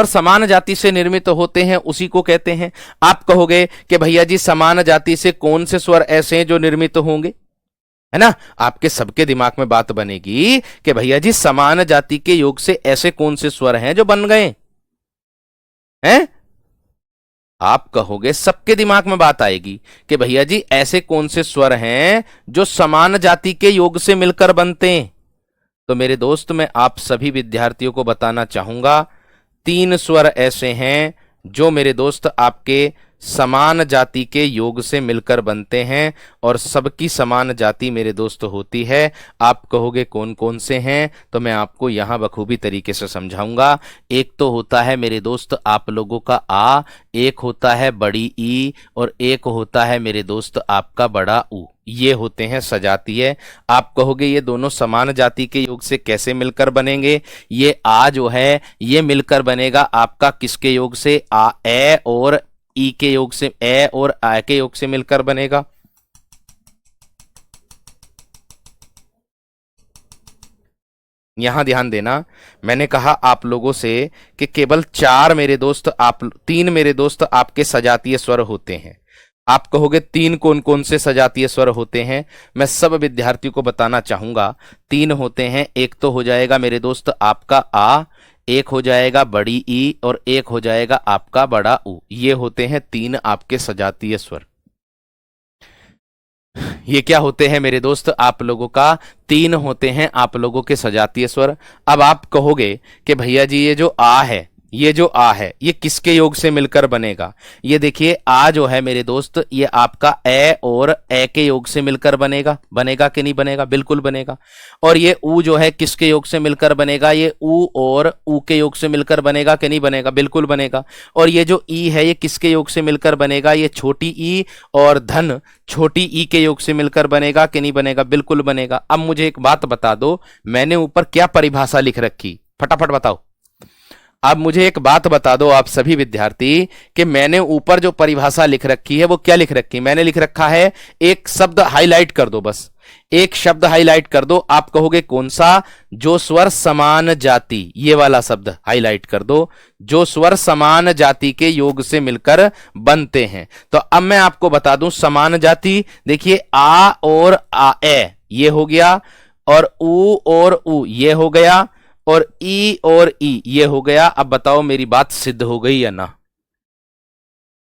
Speaker 1: समान जाति से निर्मित होते हैं उसी को कहते हैं। आप कहोगे कि भैया जी समान जाति से कौन से स्वर ऐसे हैं जो निर्मित होंगे, है ना? आपके सबके दिमाग में बात बनेगी कि भैया जी समान जाति के योग से ऐसे कौन से स्वर हैं जो बन गए हैं? आप कहोगे, सबके दिमाग में बात आएगी कि भैया जी ऐसे कौन से स्वर हैं जो समान जाति के योग से मिलकर बनते हैं। तो मेरे दोस्त मैं आप सभी विद्यार्थियों को बताना चाहूंगा 3 स्वर ऐसे हैं जो मेरे दोस्त आपके समान जाति के योग से मिलकर बनते हैं, और सबकी समान जाति मेरे दोस्त होती है। आप कहोगे कौन कौन से हैं, तो मैं आपको यहां बखूबी तरीके से समझाऊंगा। एक तो होता है मेरे दोस्त आप लोगों का आ, एक होता है बड़ी ई, और एक होता है मेरे दोस्त आपका बड़ा ऊ। ये होते हैं सजातीय। आप कहोगे ये दोनों समान जाति के योग से कैसे मिलकर बनेंगे? ये आ जो है ये मिलकर बनेगा आपका किसके योग से? आ ए और ई के योग से, ए और आ के योग से मिलकर बनेगा। यहां ध्यान देना, मैंने कहा आप लोगों से कि केवल 3 मेरे दोस्त आपके सजातीय स्वर होते हैं। आप कहोगे 3 कौन कौन से सजातीय स्वर होते हैं? मैं सब विद्यार्थियों को बताना चाहूंगा। 3 होते हैं। एक तो हो जाएगा मेरे दोस्त आपका आ, एक हो जाएगा बड़ी ई, और एक हो जाएगा आपका बड़ा ऊ। ये होते हैं 3 आपके सजातीय स्वर। ये क्या होते हैं मेरे दोस्त? आप लोगों का 3 होते हैं आप लोगों के सजातीय स्वर। अब आप कहोगे कि भैया जी ये जो आ है ये जो आ है ये किसके योग से मिलकर बनेगा? ये देखिए आ जो है मेरे दोस्त ये आपका ए और ए के योग से मिलकर बनेगा। बनेगा कि नहीं बनेगा? बिल्कुल बनेगा। और ये ऊ जो है किसके योग से मिलकर बनेगा? ये ऊ और ऊ के योग से मिलकर बनेगा कि नहीं बनेगा? बिल्कुल बनेगा। और ये जो ई है ये किसके योग से मिलकर बनेगा? ये छोटी ई और धन छोटी ई के योग से मिलकर बनेगा कि नहीं बनेगा? बिल्कुल बनेगा। अब मुझे एक बात बता दो, मैंने ऊपर क्या परिभाषा लिख रखी? फटाफट बताओ। अब मुझे एक बात बता दो आप सभी विद्यार्थी कि मैंने ऊपर जो परिभाषा लिख रखी है वो क्या लिख रखी? मैंने लिख रखा है, एक शब्द हाईलाइट कर दो, बस एक शब्द हाईलाइट कर दो। आप कहोगे कौन सा? जो स्वर समान जाति, ये वाला शब्द हाईलाइट कर दो, जो स्वर समान जाति के योग से मिलकर बनते हैं। तो अब मैं आपको बता दूं समान जाति, देखिए आ और आ ए ये हो गया, और ऊ और ऊ ये हो गया, और ई और ई ये हो गया। अब बताओ मेरी बात सिद्ध हो गई या ना?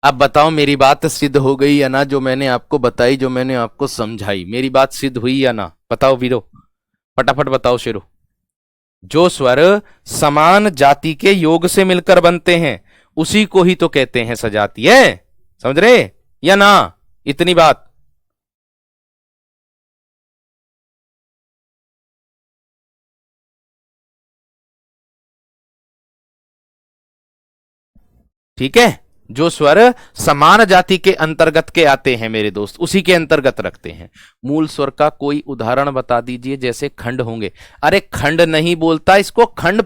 Speaker 1: अब बताओ मेरी बात सिद्ध हो गई या ना? जो मैंने आपको बताई, जो मैंने आपको समझाई, मेरी बात सिद्ध हुई या ना? बताओ वीरो, फटाफट बताओ शेरो। जो स्वर समान जाति के योग से मिलकर बनते हैं उसी को ही तो कहते हैं सजातीय। समझ रहे या ना? इतनी बात। ठीक है, जो स्वर समान जाति के अंतर्गत के आते हैं मेरे दोस्त उसी के अंतर्गत रखते हैं। मूल स्वर का कोई उदाहरण बता दीजिए, जैसे खंड होंगे। अरे खंड नहीं बोलता इसको, खंड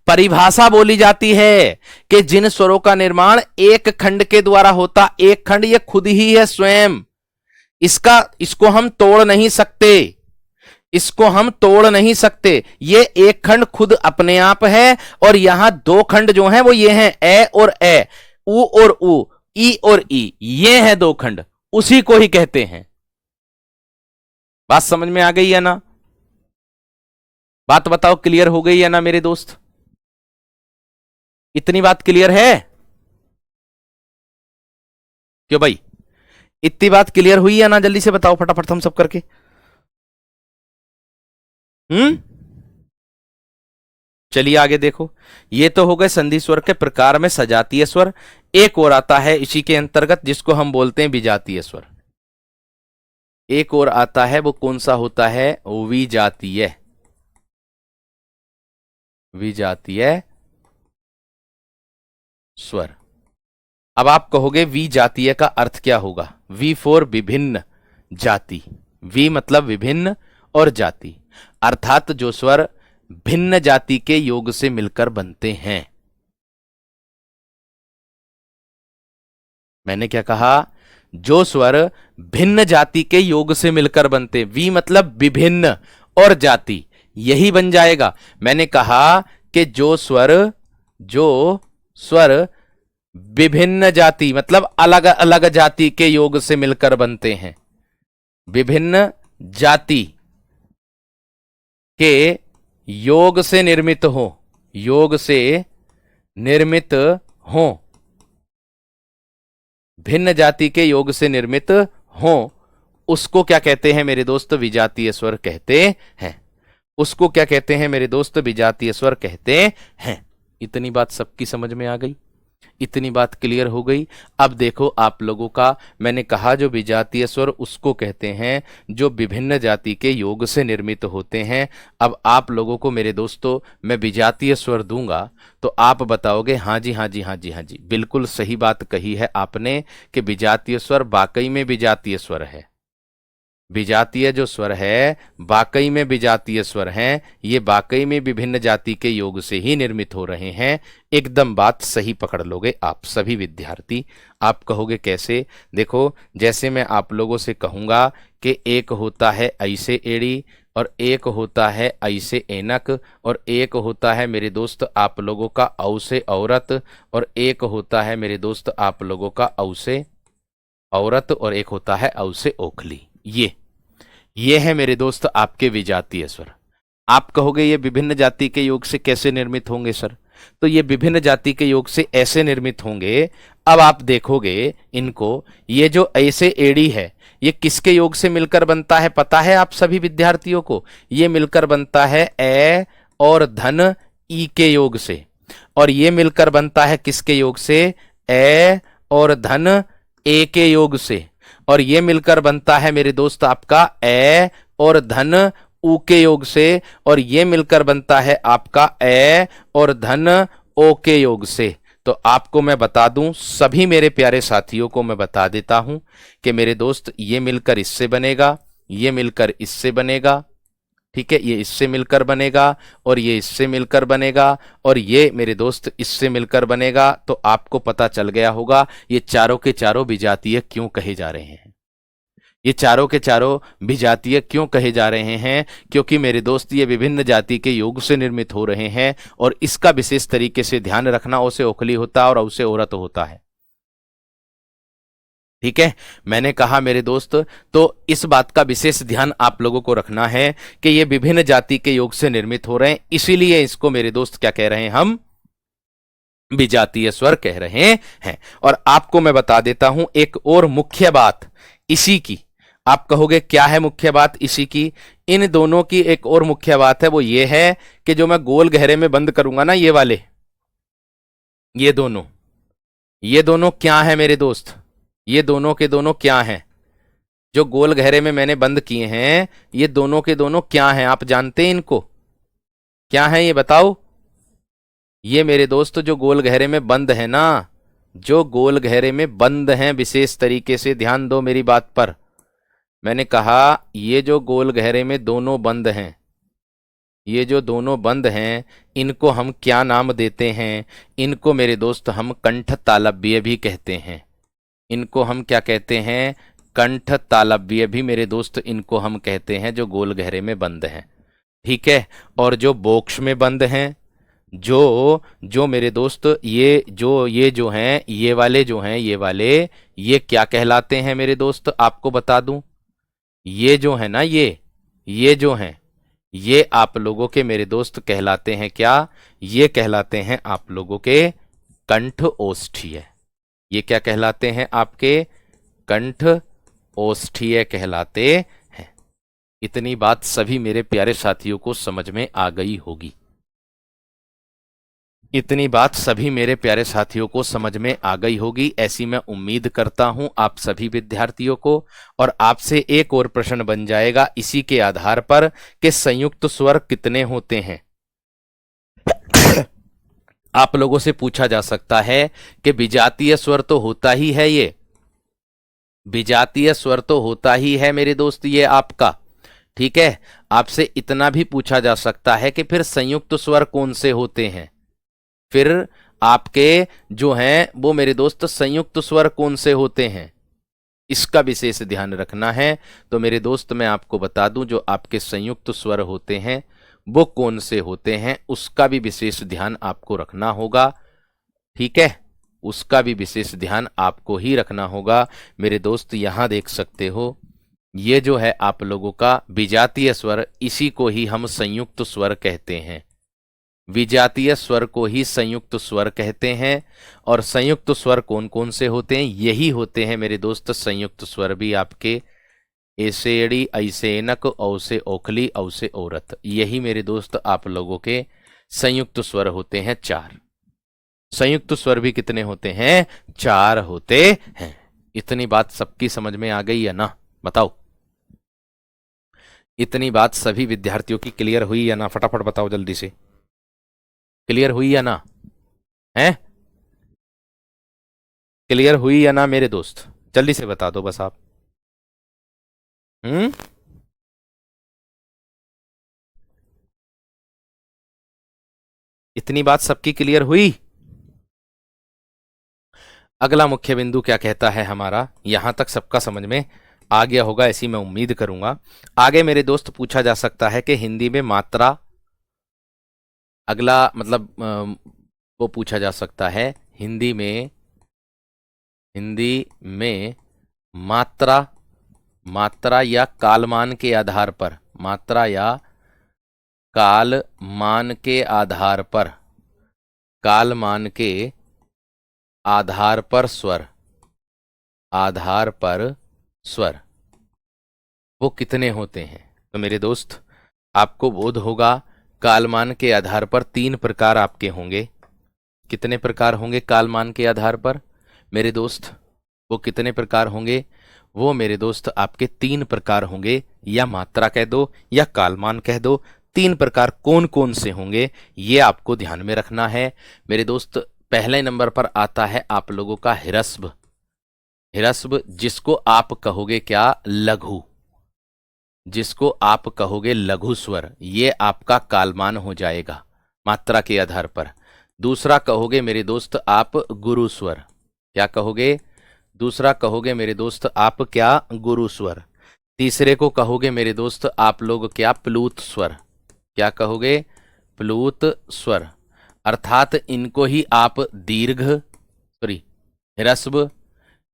Speaker 1: परिभाषा बोली जाती है कि जिन स्वरों का निर्माण एक खंड के द्वारा होता। एक खंड ये खुद ही है स्वयं, इसको हम तोड़ नहीं सकते, इसको हम तोड़ नहीं सकते। ये एक खंड खुद अपने आप है, और यहां दो खंड जो हैं वो ये हैं ए और ए, उ और उ, ई और ई, ये हैं दो खंड, उसी को ही कहते हैं। बात समझ में आ गई है ना? बात बताओ क्लियर हो गई है ना मेरे दोस्त? इतनी बात क्लियर है? क्यों भाई, इतनी बात क्लियर हुई है ना? जल्दी से बताओ फटाफट हम सब करके। चलिए आगे देखो। ये तो हो गए संधि स्वर के प्रकार में सजातीय स्वर। एक और आता है इसी के अंतर्गत जिसको हम बोलते हैं विजातीय स्वर। एक और आता है, वो कौन सा होता है? विजातीय। विजातीय स्वर। अब आप कहोगे विजातीय का अर्थ क्या होगा? वी फॉर विभिन्न जाति, वी मतलब विभिन्न और जाति, अर्थात जो स्वर भिन्न जाति के योग से मिलकर बनते हैं। मैंने क्या कहा? जो स्वर भिन्न जाति के योग से मिलकर बनते, वी मतलब विभिन्न और जाति, यही बन जाएगा। मैंने कहा कि जो स्वर विभिन्न जाति मतलब अलग अलग जाति के योग से मिलकर बनते हैं, विभिन्न जाति के योग से निर्मित हो, योग से निर्मित हो, भिन्न जाति के योग से निर्मित हो, उसको क्या कहते हैं मेरे दोस्त? विजातीय स्वर कहते हैं। उसको क्या कहते हैं मेरे दोस्त? विजातीय स्वर कहते हैं। इतनी बात सबकी समझ में आ गई? इतनी बात क्लियर हो गई? अब देखो आप लोगों का, मैंने कहा जो विजातीय स्वर उसको कहते हैं जो विभिन्न जाति के योग से निर्मित होते हैं। अब आप लोगों को मेरे दोस्तों मैं विजातीय स्वर दूंगा तो आप बताओगे हाँ जी हाँ जी हाँ जी हाँ जी, बिल्कुल सही बात कही है आपने कि विजातीय स्वर वाकई में विजातीय स्वर है। विजातीय जो स्वर है वाकई में विजातीय स्वर हैं, ये वाकई में विभिन्न जाति के योग से ही निर्मित हो रहे हैं। एकदम बात सही पकड़ लोगे आप सभी विद्यार्थी। आप कहोगे कैसे? देखो, जैसे मैं आप लोगों से कहूंगा कि एक होता है ऐसे एड़ी, और एक होता है ऐसे ऐनक, और एक होता है मेरे दोस्त आप लोगों का औ से औरत, और एक होता है मेरे दोस्त आप लोगों का औ से औरत, और एक होता है औ से ओखली। ये है मेरे दोस्त आपके विजातीय स्वर। आप कहोगे ये विभिन्न जाति के योग से कैसे निर्मित होंगे सर? तो ये विभिन्न जाति के योग से ऐसे निर्मित होंगे। अब आप देखोगे इनको, ये जो ऐसे एड़ी है ये किसके योग से मिलकर बनता है पता है आप सभी विद्यार्थियों को? ये मिलकर बनता है ए और धन ई के योग से। और ये मिलकर बनता है किसके योग से? ए और धन ए के योग से। और ये मिलकर बनता है मेरे दोस्त आपका ए और धन ऊ के योग से। और ये मिलकर बनता है आपका ए और धन ओ के योग से। तो आपको मैं बता दूं, सभी मेरे प्यारे साथियों को मैं बता देता हूं कि मेरे दोस्त ये मिलकर इससे बनेगा, ये मिलकर इससे बनेगा, ठीक है, ये इससे मिलकर बनेगा और ये इससे मिलकर बनेगा और ये मेरे दोस्त इससे मिलकर बनेगा। तो आपको पता चल गया होगा ये चारों के चारों विजातीय क्यों कहे जा रहे हैं। ये चारों के चारों विजातीय क्यों कहे जा रहे हैं? क्योंकि मेरे दोस्त ये विभिन्न जाति के योग से निर्मित हो रहे हैं और इसका विशेष तरीके से ध्यान रखना, औ से ओखली होता है और औ से औरत होता है, ठीक है। मैंने कहा मेरे दोस्त, तो इस बात का विशेष ध्यान आप लोगों को रखना है कि ये विभिन्न जाति के योग से निर्मित हो रहे हैं, इसीलिए इसको मेरे दोस्त क्या कह रहे हैं? हम विजातीय स्वर कह रहे हैं। और आपको मैं बता देता हूं एक और मुख्य बात इसी की। आप कहोगे क्या है मुख्य बात इसी की? इन दोनों की एक और मुख्य बात है, वो ये है कि जो मैं गोल गहरे में बंद करूंगा ना, ये वाले, ये दोनों क्या है मेरे दोस्त? ये दोनों के दोनों क्या हैं? जो गोल गहरे में मैंने बंद किए हैं, ये दोनों के दोनों क्या हैं? आप जानते हैं इनको क्या है? ये बताओ। ये मेरे दोस्त जो गोल गहरे में बंद है ना, जो गोल गहरे में बंद हैं, विशेष तरीके से ध्यान दो मेरी बात पर। मैंने कहा ये जो गोल गहरे में दोनों बंद हैं, ये जो दोनों बंद हैं, इनको हम क्या नाम देते हैं? इनको मेरे दोस्त हम कंठ तालव्य भी कहते हैं। इनको हम क्या कहते हैं? कंठ तालव्य भी मेरे दोस्त इनको हम कहते हैं, जो गोल गहरे में बंद हैं, ठीक है। और जो बोक्ष में बंद हैं, जो जो मेरे दोस्त ये जो हैं, ये वाले जो हैं, ये वाले, ये क्या कहलाते हैं मेरे दोस्त? आपको बता दूं, ये जो है ना, ये जो हैं, ये आप लोगों के मेरे दोस्त कहलाते हैं क्या? ये कहलाते हैं आप लोगों के कंठ ओष्ठीय। ये क्या कहलाते हैं? आपके कंठ ओष्ठीय कहलाते हैं। इतनी बात सभी मेरे प्यारे साथियों को समझ में आ गई होगी। इतनी बात सभी मेरे प्यारे साथियों को समझ में आ गई होगी, ऐसी मैं उम्मीद करता हूं आप सभी विद्यार्थियों को। और आपसे एक और प्रश्न बन जाएगा इसी के आधार पर कि संयुक्त स्वर कितने होते हैं। आप लोगों से पूछा जा सकता है कि विजातीय स्वर तो होता ही है, ये विजातीय स्वर तो होता ही है मेरे दोस्त ये आपका, ठीक है। आपसे इतना भी पूछा जा सकता है कि फिर संयुक्त स्वर कौन से होते हैं? फिर आपके जो हैं वो मेरे दोस्त संयुक्त स्वर कौन से होते हैं, इसका विशेष ध्यान रखना है। तो मेरे दोस्त मैं आपको बता दूं, जो आपके संयुक्त स्वर होते हैं वो कौन से होते हैं, उसका भी विशेष ध्यान आपको रखना होगा, ठीक है। उसका भी विशेष ध्यान आपको ही रखना होगा मेरे दोस्त। यहां देख सकते हो, ये जो है आप लोगों का विजातीय स्वर, इसी को ही हम संयुक्त स्वर कहते हैं। विजातीय स्वर को ही संयुक्त स्वर कहते हैं। और संयुक्त स्वर कौन कौन से होते हैं? यही होते हैं मेरे दोस्त संयुक्त स्वर भी आपके एसेड़ी, ऐसेनक, औ से ओखली, औ से औरत। यही मेरे दोस्त आप लोगों के संयुक्त स्वर होते हैं 4। संयुक्त स्वर भी कितने होते हैं? 4 होते हैं। इतनी बात सबकी समझ में आ गई है ना? बताओ, इतनी बात सभी विद्यार्थियों की क्लियर हुई या ना? फटाफट बताओ जल्दी से, क्लियर हुई या ना? है क्लियर हुई या ना मेरे दोस्त? जल्दी से बता दो बस आप। इतनी बात सबकी क्लियर हुई? अगला मुख्य बिंदु क्या कहता है हमारा? यहां तक सबका समझ में आ गया होगा ऐसी मैं उम्मीद करूंगा। आगे मेरे दोस्त पूछा जा सकता है कि हिंदी में मात्रा, अगला मतलब वो पूछा जा सकता है हिंदी में मात्रा या कालमान के आधार पर, मात्रा या कालमान के आधार पर, कालमान के आधार पर स्वर, आधार पर स्वर वो कितने होते हैं? तो मेरे दोस्त आपको बोध होगा कालमान के आधार पर 3 प्रकार आपके होंगे। कितने प्रकार होंगे कालमान के आधार पर मेरे दोस्त? वो कितने प्रकार होंगे? वो मेरे दोस्त आपके 3 प्रकार होंगे, या मात्रा कह दो या कालमान कह दो। 3 प्रकार कौन कौन से होंगे ये आपको ध्यान में रखना है मेरे दोस्त। पहले नंबर पर आता है आप लोगों का हिरस्व। हिरस्व जिसको आप कहोगे क्या? लघु। जिसको आप कहोगे लघु स्वर, ये आपका कालमान हो जाएगा मात्रा के आधार पर। दूसरा कहोगे मेरे दोस्त आप गुरु स्वर। क्या कहोगे? दूसरा कहोगे मेरे दोस्त आप क्या? गुरु स्वर। तीसरे को कहोगे मेरे दोस्त आप लोग क्या? प्लूत स्वर। क्या कहोगे? प्लूत स्वर। अर्थात इनको ही आप दीर्घ, सॉरी, ह्रस्व,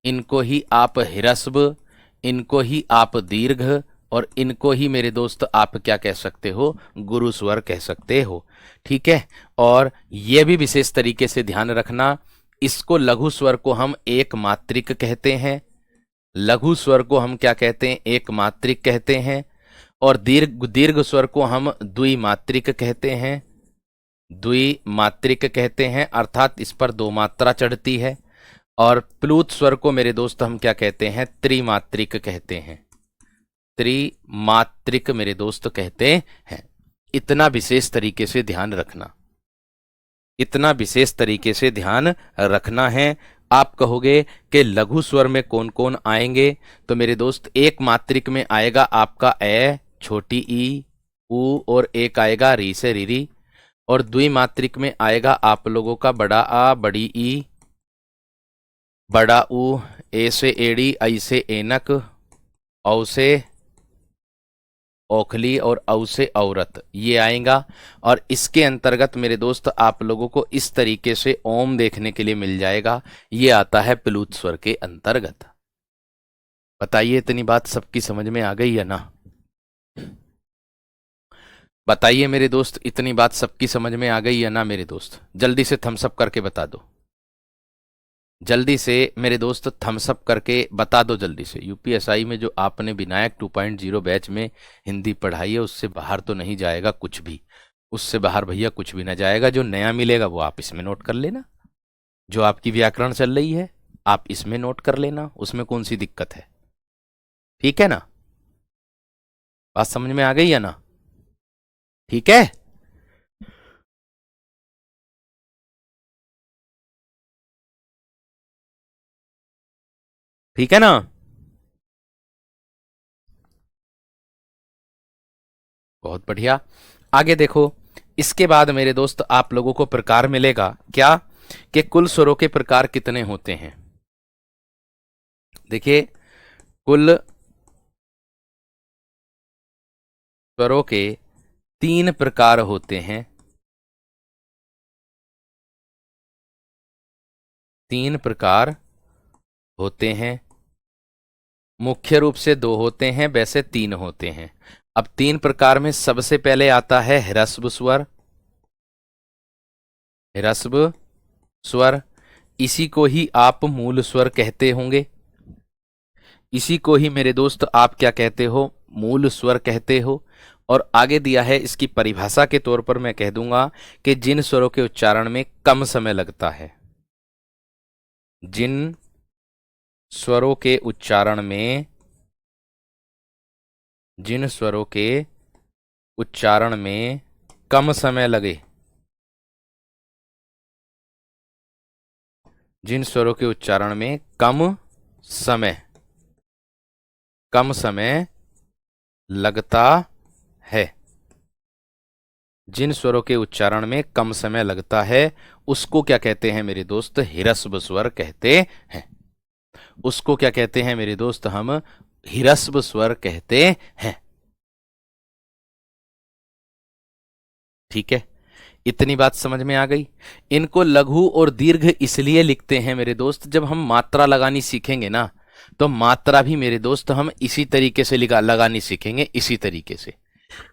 Speaker 1: इनको ही आप ह्रस्व, इनको ही आप दीर्घ, और इनको ही मेरे दोस्त आप क्या कह सकते हो? गुरु स्वर कह सकते हो। ठीक है। और यह भी विशेष तरीके से ध्यान रखना, इसको लघु स्वर को हम एक मात्रिक कहते हैं। लघु स्वर को हम क्या कहते हैं? एक मात्रिक कहते हैं। और दीर्घ दीर्घ स्वर को हम द्विमात्रिक कहते हैं। द्विमात्रिक कहते हैं, अर्थात इस पर 2 मात्रा चढ़ती है। और प्लूत स्वर को मेरे दोस्त हम क्या कहते हैं? त्रिमात्रिक कहते हैं। त्रिमात्रिक मेरे दोस्त कहते हैं। इतना विशेष तरीके से ध्यान रखना, इतना विशेष तरीके से ध्यान रखना है। आप कहोगे कि लघु स्वर में कौन कौन आएंगे? तो मेरे दोस्त एक मात्रिक में आएगा आपका ए, छोटी ई, ऊ, और एक आएगा री से रीरी। और द्विमात्रिक में आएगा आप लोगों का बड़ा आ, बड़ी ई, बड़ा ऊ, ए से एड़ी, आई से एनक, औ से ओखली, और औ से औरत, ये आएगा। और इसके अंतर्गत मेरे दोस्त आप लोगों को इस तरीके से ओम देखने के लिए मिल जाएगा। ये आता है प्लूत स्वर के अंतर्गत। बताइए इतनी बात सबकी समझ में आ गई है ना? बताइए मेरे दोस्त, इतनी बात सबकी समझ में आ गई है ना मेरे दोस्त? जल्दी से थम्स अप करके बता दो। जल्दी से मेरे दोस्त थम्स अप करके बता दो जल्दी से। यूपीएसआई में जो आपने विनायक 2.0 बैच में हिंदी पढ़ाई है उससे बाहर तो नहीं जाएगा कुछ भी। उससे बाहर भैया कुछ भी ना जाएगा। जो नया मिलेगा वो आप इसमें नोट कर लेना। जो आपकी व्याकरण चल रही है आप इसमें नोट कर लेना, उसमें कौन सी दिक्कत है? ठीक है ना? बात समझ में आ गई है ना? ठीक है। ठीक है ना? बहुत बढ़िया। आगे देखो, इसके बाद मेरे दोस्त आप लोगों को प्रकार मिलेगा क्या? कि कुल स्वरों के प्रकार कितने होते हैं। देखिए, कुल स्वरों के 3 प्रकार होते हैं। 3 प्रकार होते हैं। मुख्य रूप से 2 होते हैं, वैसे 3 होते हैं। अब 3 प्रकार में सबसे पहले आता है ह्रस्व स्वर। ह्रस्व स्वर, इसी को ही आप मूल स्वर कहते होंगे। इसी को ही मेरे दोस्त आप क्या कहते हो? मूल स्वर कहते हो। और आगे दिया है इसकी परिभाषा के तौर पर मैं कह दूंगा कि जिन स्वरों के उच्चारण में कम समय लगता है, जिन स्वरों के उच्चारण में, जिन स्वरों के उच्चारण में कम समय लगे, जिन स्वरों के उच्चारण में कम समय लगता है, जिन स्वरों के उच्चारण में कम समय लगता है उसको क्या कहते हैं मेरे दोस्त? ह्रस्व स्वर कहते हैं। उसको क्या कहते हैं मेरे दोस्त? हम ह्रस्व स्वर कहते हैं। ठीक है, इतनी बात समझ में आ गई। इनको लघु और दीर्घ इसलिए लिखते हैं मेरे दोस्त, जब हम मात्रा लगानी सीखेंगे ना, तो मात्रा भी मेरे दोस्त हम इसी तरीके से लगानी सीखेंगे। इसी तरीके से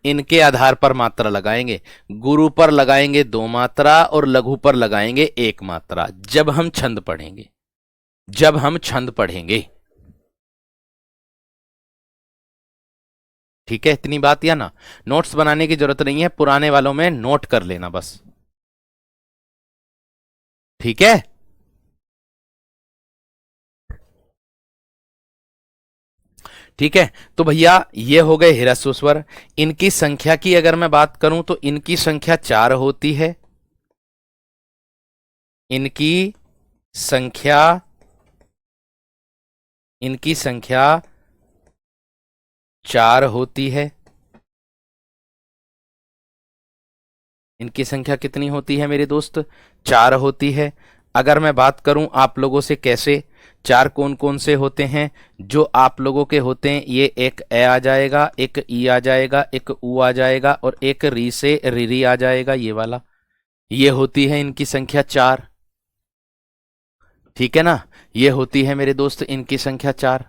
Speaker 1: इनके आधार पर मात्रा लगाएंगे। गुरु पर लगाएंगे 2 मात्रा और लघु पर लगाएंगे 1 मात्रा, जब हम छंद पढ़ेंगे। जब हम छंद पढ़ेंगे। ठीक है, इतनी बात, या ना? नोट्स बनाने की जरूरत नहीं है, पुराने वालों में नोट कर लेना बस। ठीक है। ठीक है, तो भैया ये हो गए ह्रस्व स्वर। इनकी संख्या की अगर मैं बात करूं तो इनकी संख्या 4 होती है। इनकी संख्या इनकी संख्या 4 होती है। इनकी संख्या कितनी होती है मेरे दोस्त? 4 होती है। अगर मैं बात करूं आप लोगों से कैसे, 4 कौन कौन से होते हैं? जो आप लोगों के होते हैं, ये एक ए आ जाएगा, एक ई आ जाएगा, एक ऊ आ जाएगा और एक री से रिरी आ जाएगा, ये वाला। ये होती है इनकी संख्या 4। ठीक है ना, ये होती है मेरे दोस्त इनकी संख्या 4।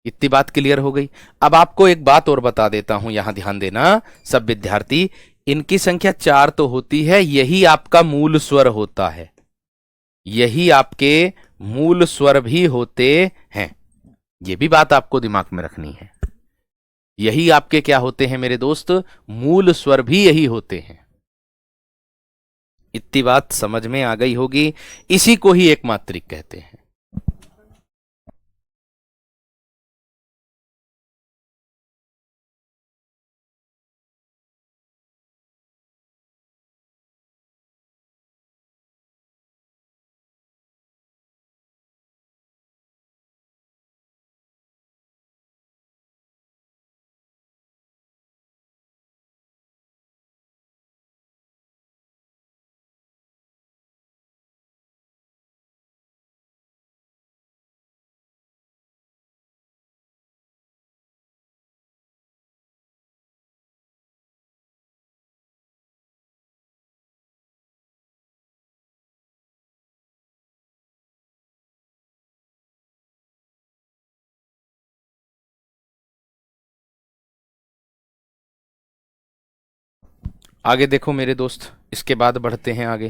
Speaker 1: इतनी बात क्लियर हो गई। अब आपको एक बात और बता देता हूं, यहां ध्यान देना सब विद्यार्थी। इनकी संख्या 4 तो होती है, यही आपका मूल स्वर होता है। यही आपके मूल स्वर भी होते हैं। ये भी बात आपको दिमाग में रखनी है। यही आपके क्या होते हैं मेरे दोस्त? मूल स्वर भी यही होते हैं। इतनी बात समझ में आ गई होगी। इसी को ही एक मात्रिक कहते हैं। आगे देखो मेरे दोस्त, इसके बाद बढ़ते हैं आगे।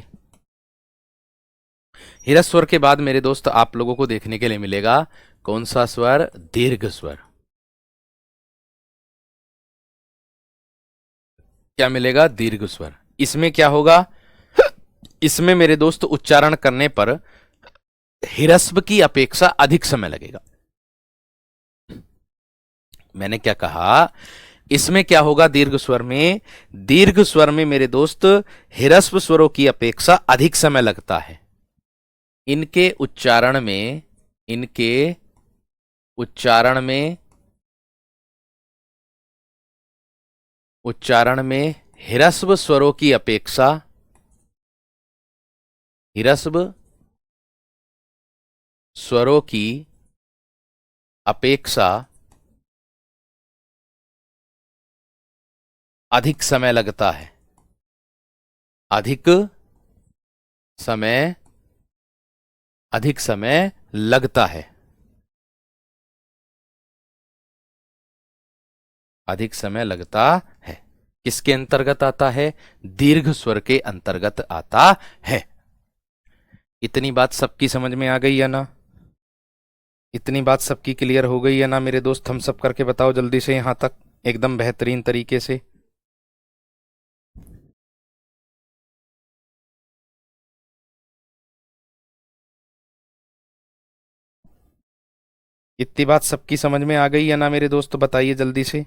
Speaker 1: ह्रस्व स्वर के बाद मेरे दोस्त आप लोगों को देखने के लिए मिलेगा कौन सा स्वर? दीर्घ स्वर। क्या मिलेगा? दीर्घ स्वर। इसमें क्या होगा? इसमें मेरे दोस्त उच्चारण करने पर ह्रस्व की अपेक्षा अधिक समय लगेगा। मैंने क्या कहा? इसमें क्या होगा? दीर्घ स्वर में, दीर्घ स्वर में मेरे दोस्त ह्रस्व स्वरों की अपेक्षा अधिक समय लगता है। इनके उच्चारण में, इनके उच्चारण में, उच्चारण में ह्रस्व स्वरों की अपेक्षा, ह्रस्व स्वरों की अपेक्षा अधिक समय लगता है। अधिक समय, अधिक समय लगता है। अधिक समय लगता है। किसके अंतर्गत आता है? दीर्घ स्वर के अंतर्गत आता है। इतनी बात सबकी समझ में आ गई है ना? इतनी बात सबकी क्लियर हो गई है ना मेरे दोस्त? हम सब करके बताओ जल्दी से यहां तक, एकदम बेहतरीन तरीके से। इतनी बात सबकी समझ में आ गई है ना मेरे दोस्त? बताइए जल्दी से।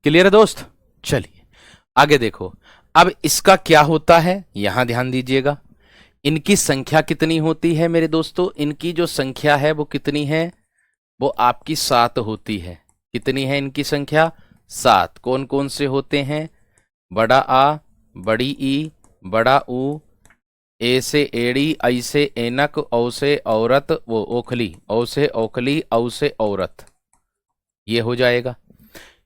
Speaker 1: क्लियर है दोस्त? चलिए आगे देखो। अब इसका क्या होता है, यहां ध्यान दीजिएगा। इनकी संख्या कितनी होती है मेरे दोस्तों? इनकी जो संख्या है वो कितनी है? वो आपकी 7 होती है। कितनी है इनकी संख्या? 7। कौन कौन से होते हैं? बड़ा आ, बड़ी ई, बड़ा ऊ, ए से एड़ी, आई से ऐनक, औ से औरत, वो ओखली, औ से ओखली, औ से औरत। ये हो जाएगा।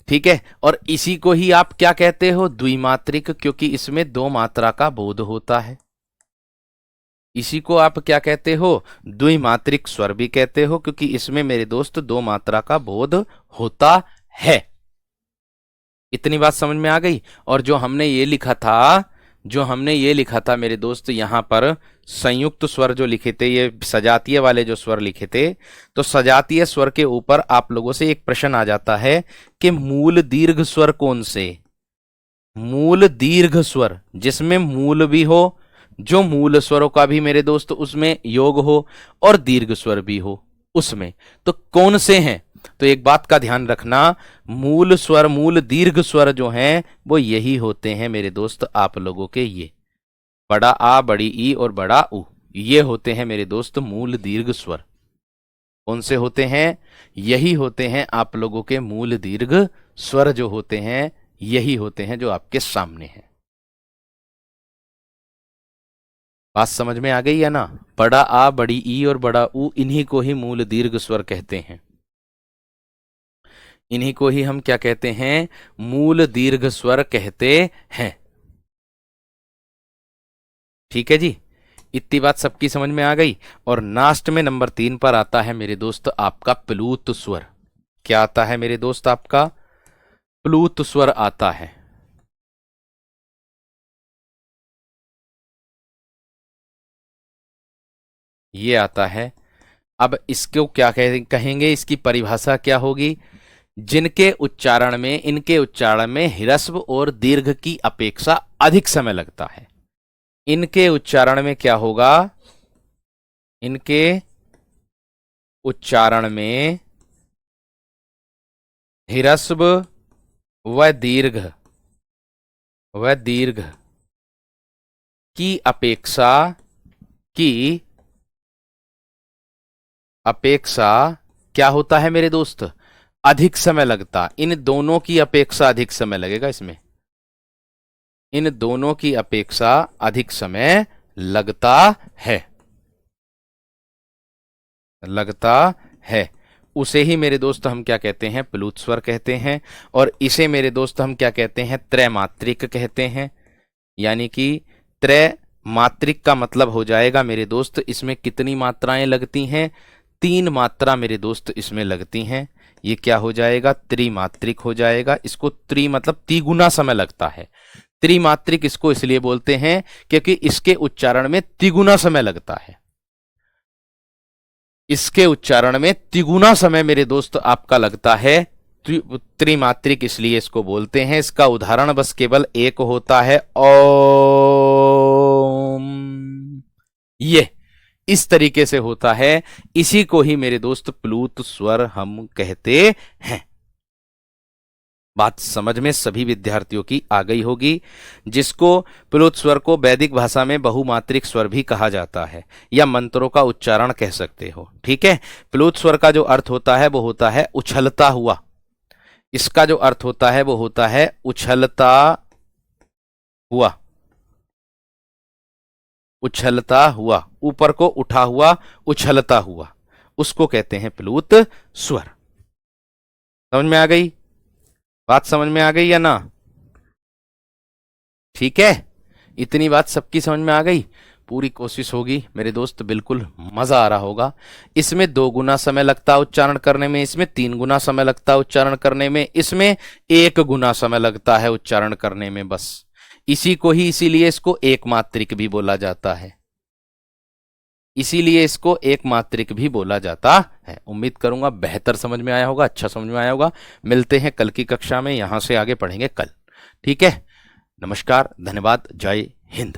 Speaker 1: ठीक है। और इसी को ही आप क्या कहते हो, द्विमात्रिक, क्योंकि इसमें दो मात्रा का बोध होता है। इसी को आप क्या कहते हो, द्विमात्रिक स्वर भी कहते हो, क्योंकि इसमें मेरे दोस्त दो मात्रा का बोध होता है। इतनी बात समझ में आ गई। और जो हमने ये लिखा था मेरे दोस्त, यहां पर संयुक्त स्वर जो लिखे थे, ये सजातीय वाले जो स्वर लिखे थे, तो सजातीय स्वर के ऊपर आप लोगों से एक प्रश्न आ जाता है कि मूल दीर्घ स्वर कौन से। मूल दीर्घ स्वर जिसमें मूल भी हो, जो मूल स्वरों का भी मेरे दोस्त उसमें योग हो, और दीर्घ स्वर भी हो उसमें, तो कौन से हैं। तो एक बात का ध्यान रखना, मूल स्वर, मूल दीर्घ स्वर जो हैं वो यही होते हैं मेरे दोस्त आप लोगों के, ये बड़ा आ, बड़ी ई और बड़ा उ, ये होते हैं मेरे दोस्त मूल दीर्घ स्वर। कौन से होते हैं, यही होते हैं आप लोगों के मूल दीर्घ स्वर, जो होते हैं यही होते हैं जो आपके सामने हैं। बात समझ में आ गई है ना। बड़ा आ, बड़ी ई और बड़ा उ, इन्हीं को ही मूल दीर्घ स्वर कहते हैं। इन्हीं को ही हम क्या कहते हैं, मूल दीर्घ स्वर कहते हैं। ठीक है जी, इतनी बात सबकी समझ में आ गई। और लास्ट में नंबर 3 पर आता है मेरे दोस्त आपका प्लूत स्वर। क्या आता है मेरे दोस्त, आपका प्लूत स्वर आता है। ये आता है। अब इसको क्या कहेंगे, इसकी परिभाषा क्या होगी, जिनके उच्चारण में, इनके उच्चारण में ह्रस्व और दीर्घ की अपेक्षा अधिक समय लगता है। इनके उच्चारण में क्या होगा, इनके उच्चारण में ह्रस्व व दीर्घ की अपेक्षा क्या होता है मेरे दोस्त, अधिक समय लगता। इन दोनों की अपेक्षा अधिक समय लगेगा इसमें, इन दोनों की अपेक्षा अधिक समय लगता है। उसे ही मेरे दोस्त हम क्या कहते हैं, प्लूत स्वर कहते हैं। और इसे मेरे दोस्त हम क्या कहते हैं, त्रैमात्रिक कहते हैं। यानी कि त्रैमात्रिक का मतलब हो जाएगा मेरे दोस्त, इसमें कितनी मात्राएं लगती हैं, 3 मात्रा मेरे दोस्त इसमें लगती हैं। ये क्या हो जाएगा, त्रिमात्रिक हो जाएगा। इसको त्रि मतलब तिगुना समय लगता है। त्रिमात्रिक इसको इसलिए बोलते हैं क्योंकि इसके उच्चारण में तिगुना समय लगता है। इसके उच्चारण में तिगुना समय मेरे दोस्त आपका लगता है। त्रिमात्रिक इसलिए इसको बोलते हैं। इसका उदाहरण बस केवल एक होता है, ओम। ये इस तरीके से होता है। इसी को ही मेरे दोस्त प्लूत स्वर हम कहते हैं। बात समझ में सभी विद्यार्थियों की आ गई होगी। जिसको प्लूत स्वर को वैदिक भाषा में बहुमात्रिक स्वर भी कहा जाता है, या मंत्रों का उच्चारण कह सकते हो। ठीक है। प्लूत स्वर का जो अर्थ होता है वो होता है उछलता हुआ। इसका जो अर्थ होता है वो होता है उछलता हुआ, उछलता हुआ, ऊपर को उठा हुआ, उछलता हुआ, उसको कहते हैं प्लूत स्वर। समझ में आ गई बात, समझ में आ गई या ना। ठीक है, इतनी बात सबकी समझ में आ गई। पूरी कोशिश होगी मेरे दोस्त, बिल्कुल मजा आ रहा होगा। इसमें 2 गुना समय लगता है उच्चारण करने में, इसमें 3 गुना समय लगता है उच्चारण करने में, इसमें 1 गुना समय लगता है उच्चारण करने में बस। इसी को ही, इसीलिए इसको एक मात्रिक भी बोला जाता है। इसीलिए इसको एक मात्रिक भी बोला जाता है। उम्मीद करूंगा बेहतर समझ में आया होगा, अच्छा समझ में आया होगा। मिलते हैं कल की कक्षा में, यहां से आगे पढ़ेंगे कल। ठीक है, नमस्कार, धन्यवाद, जय हिंद।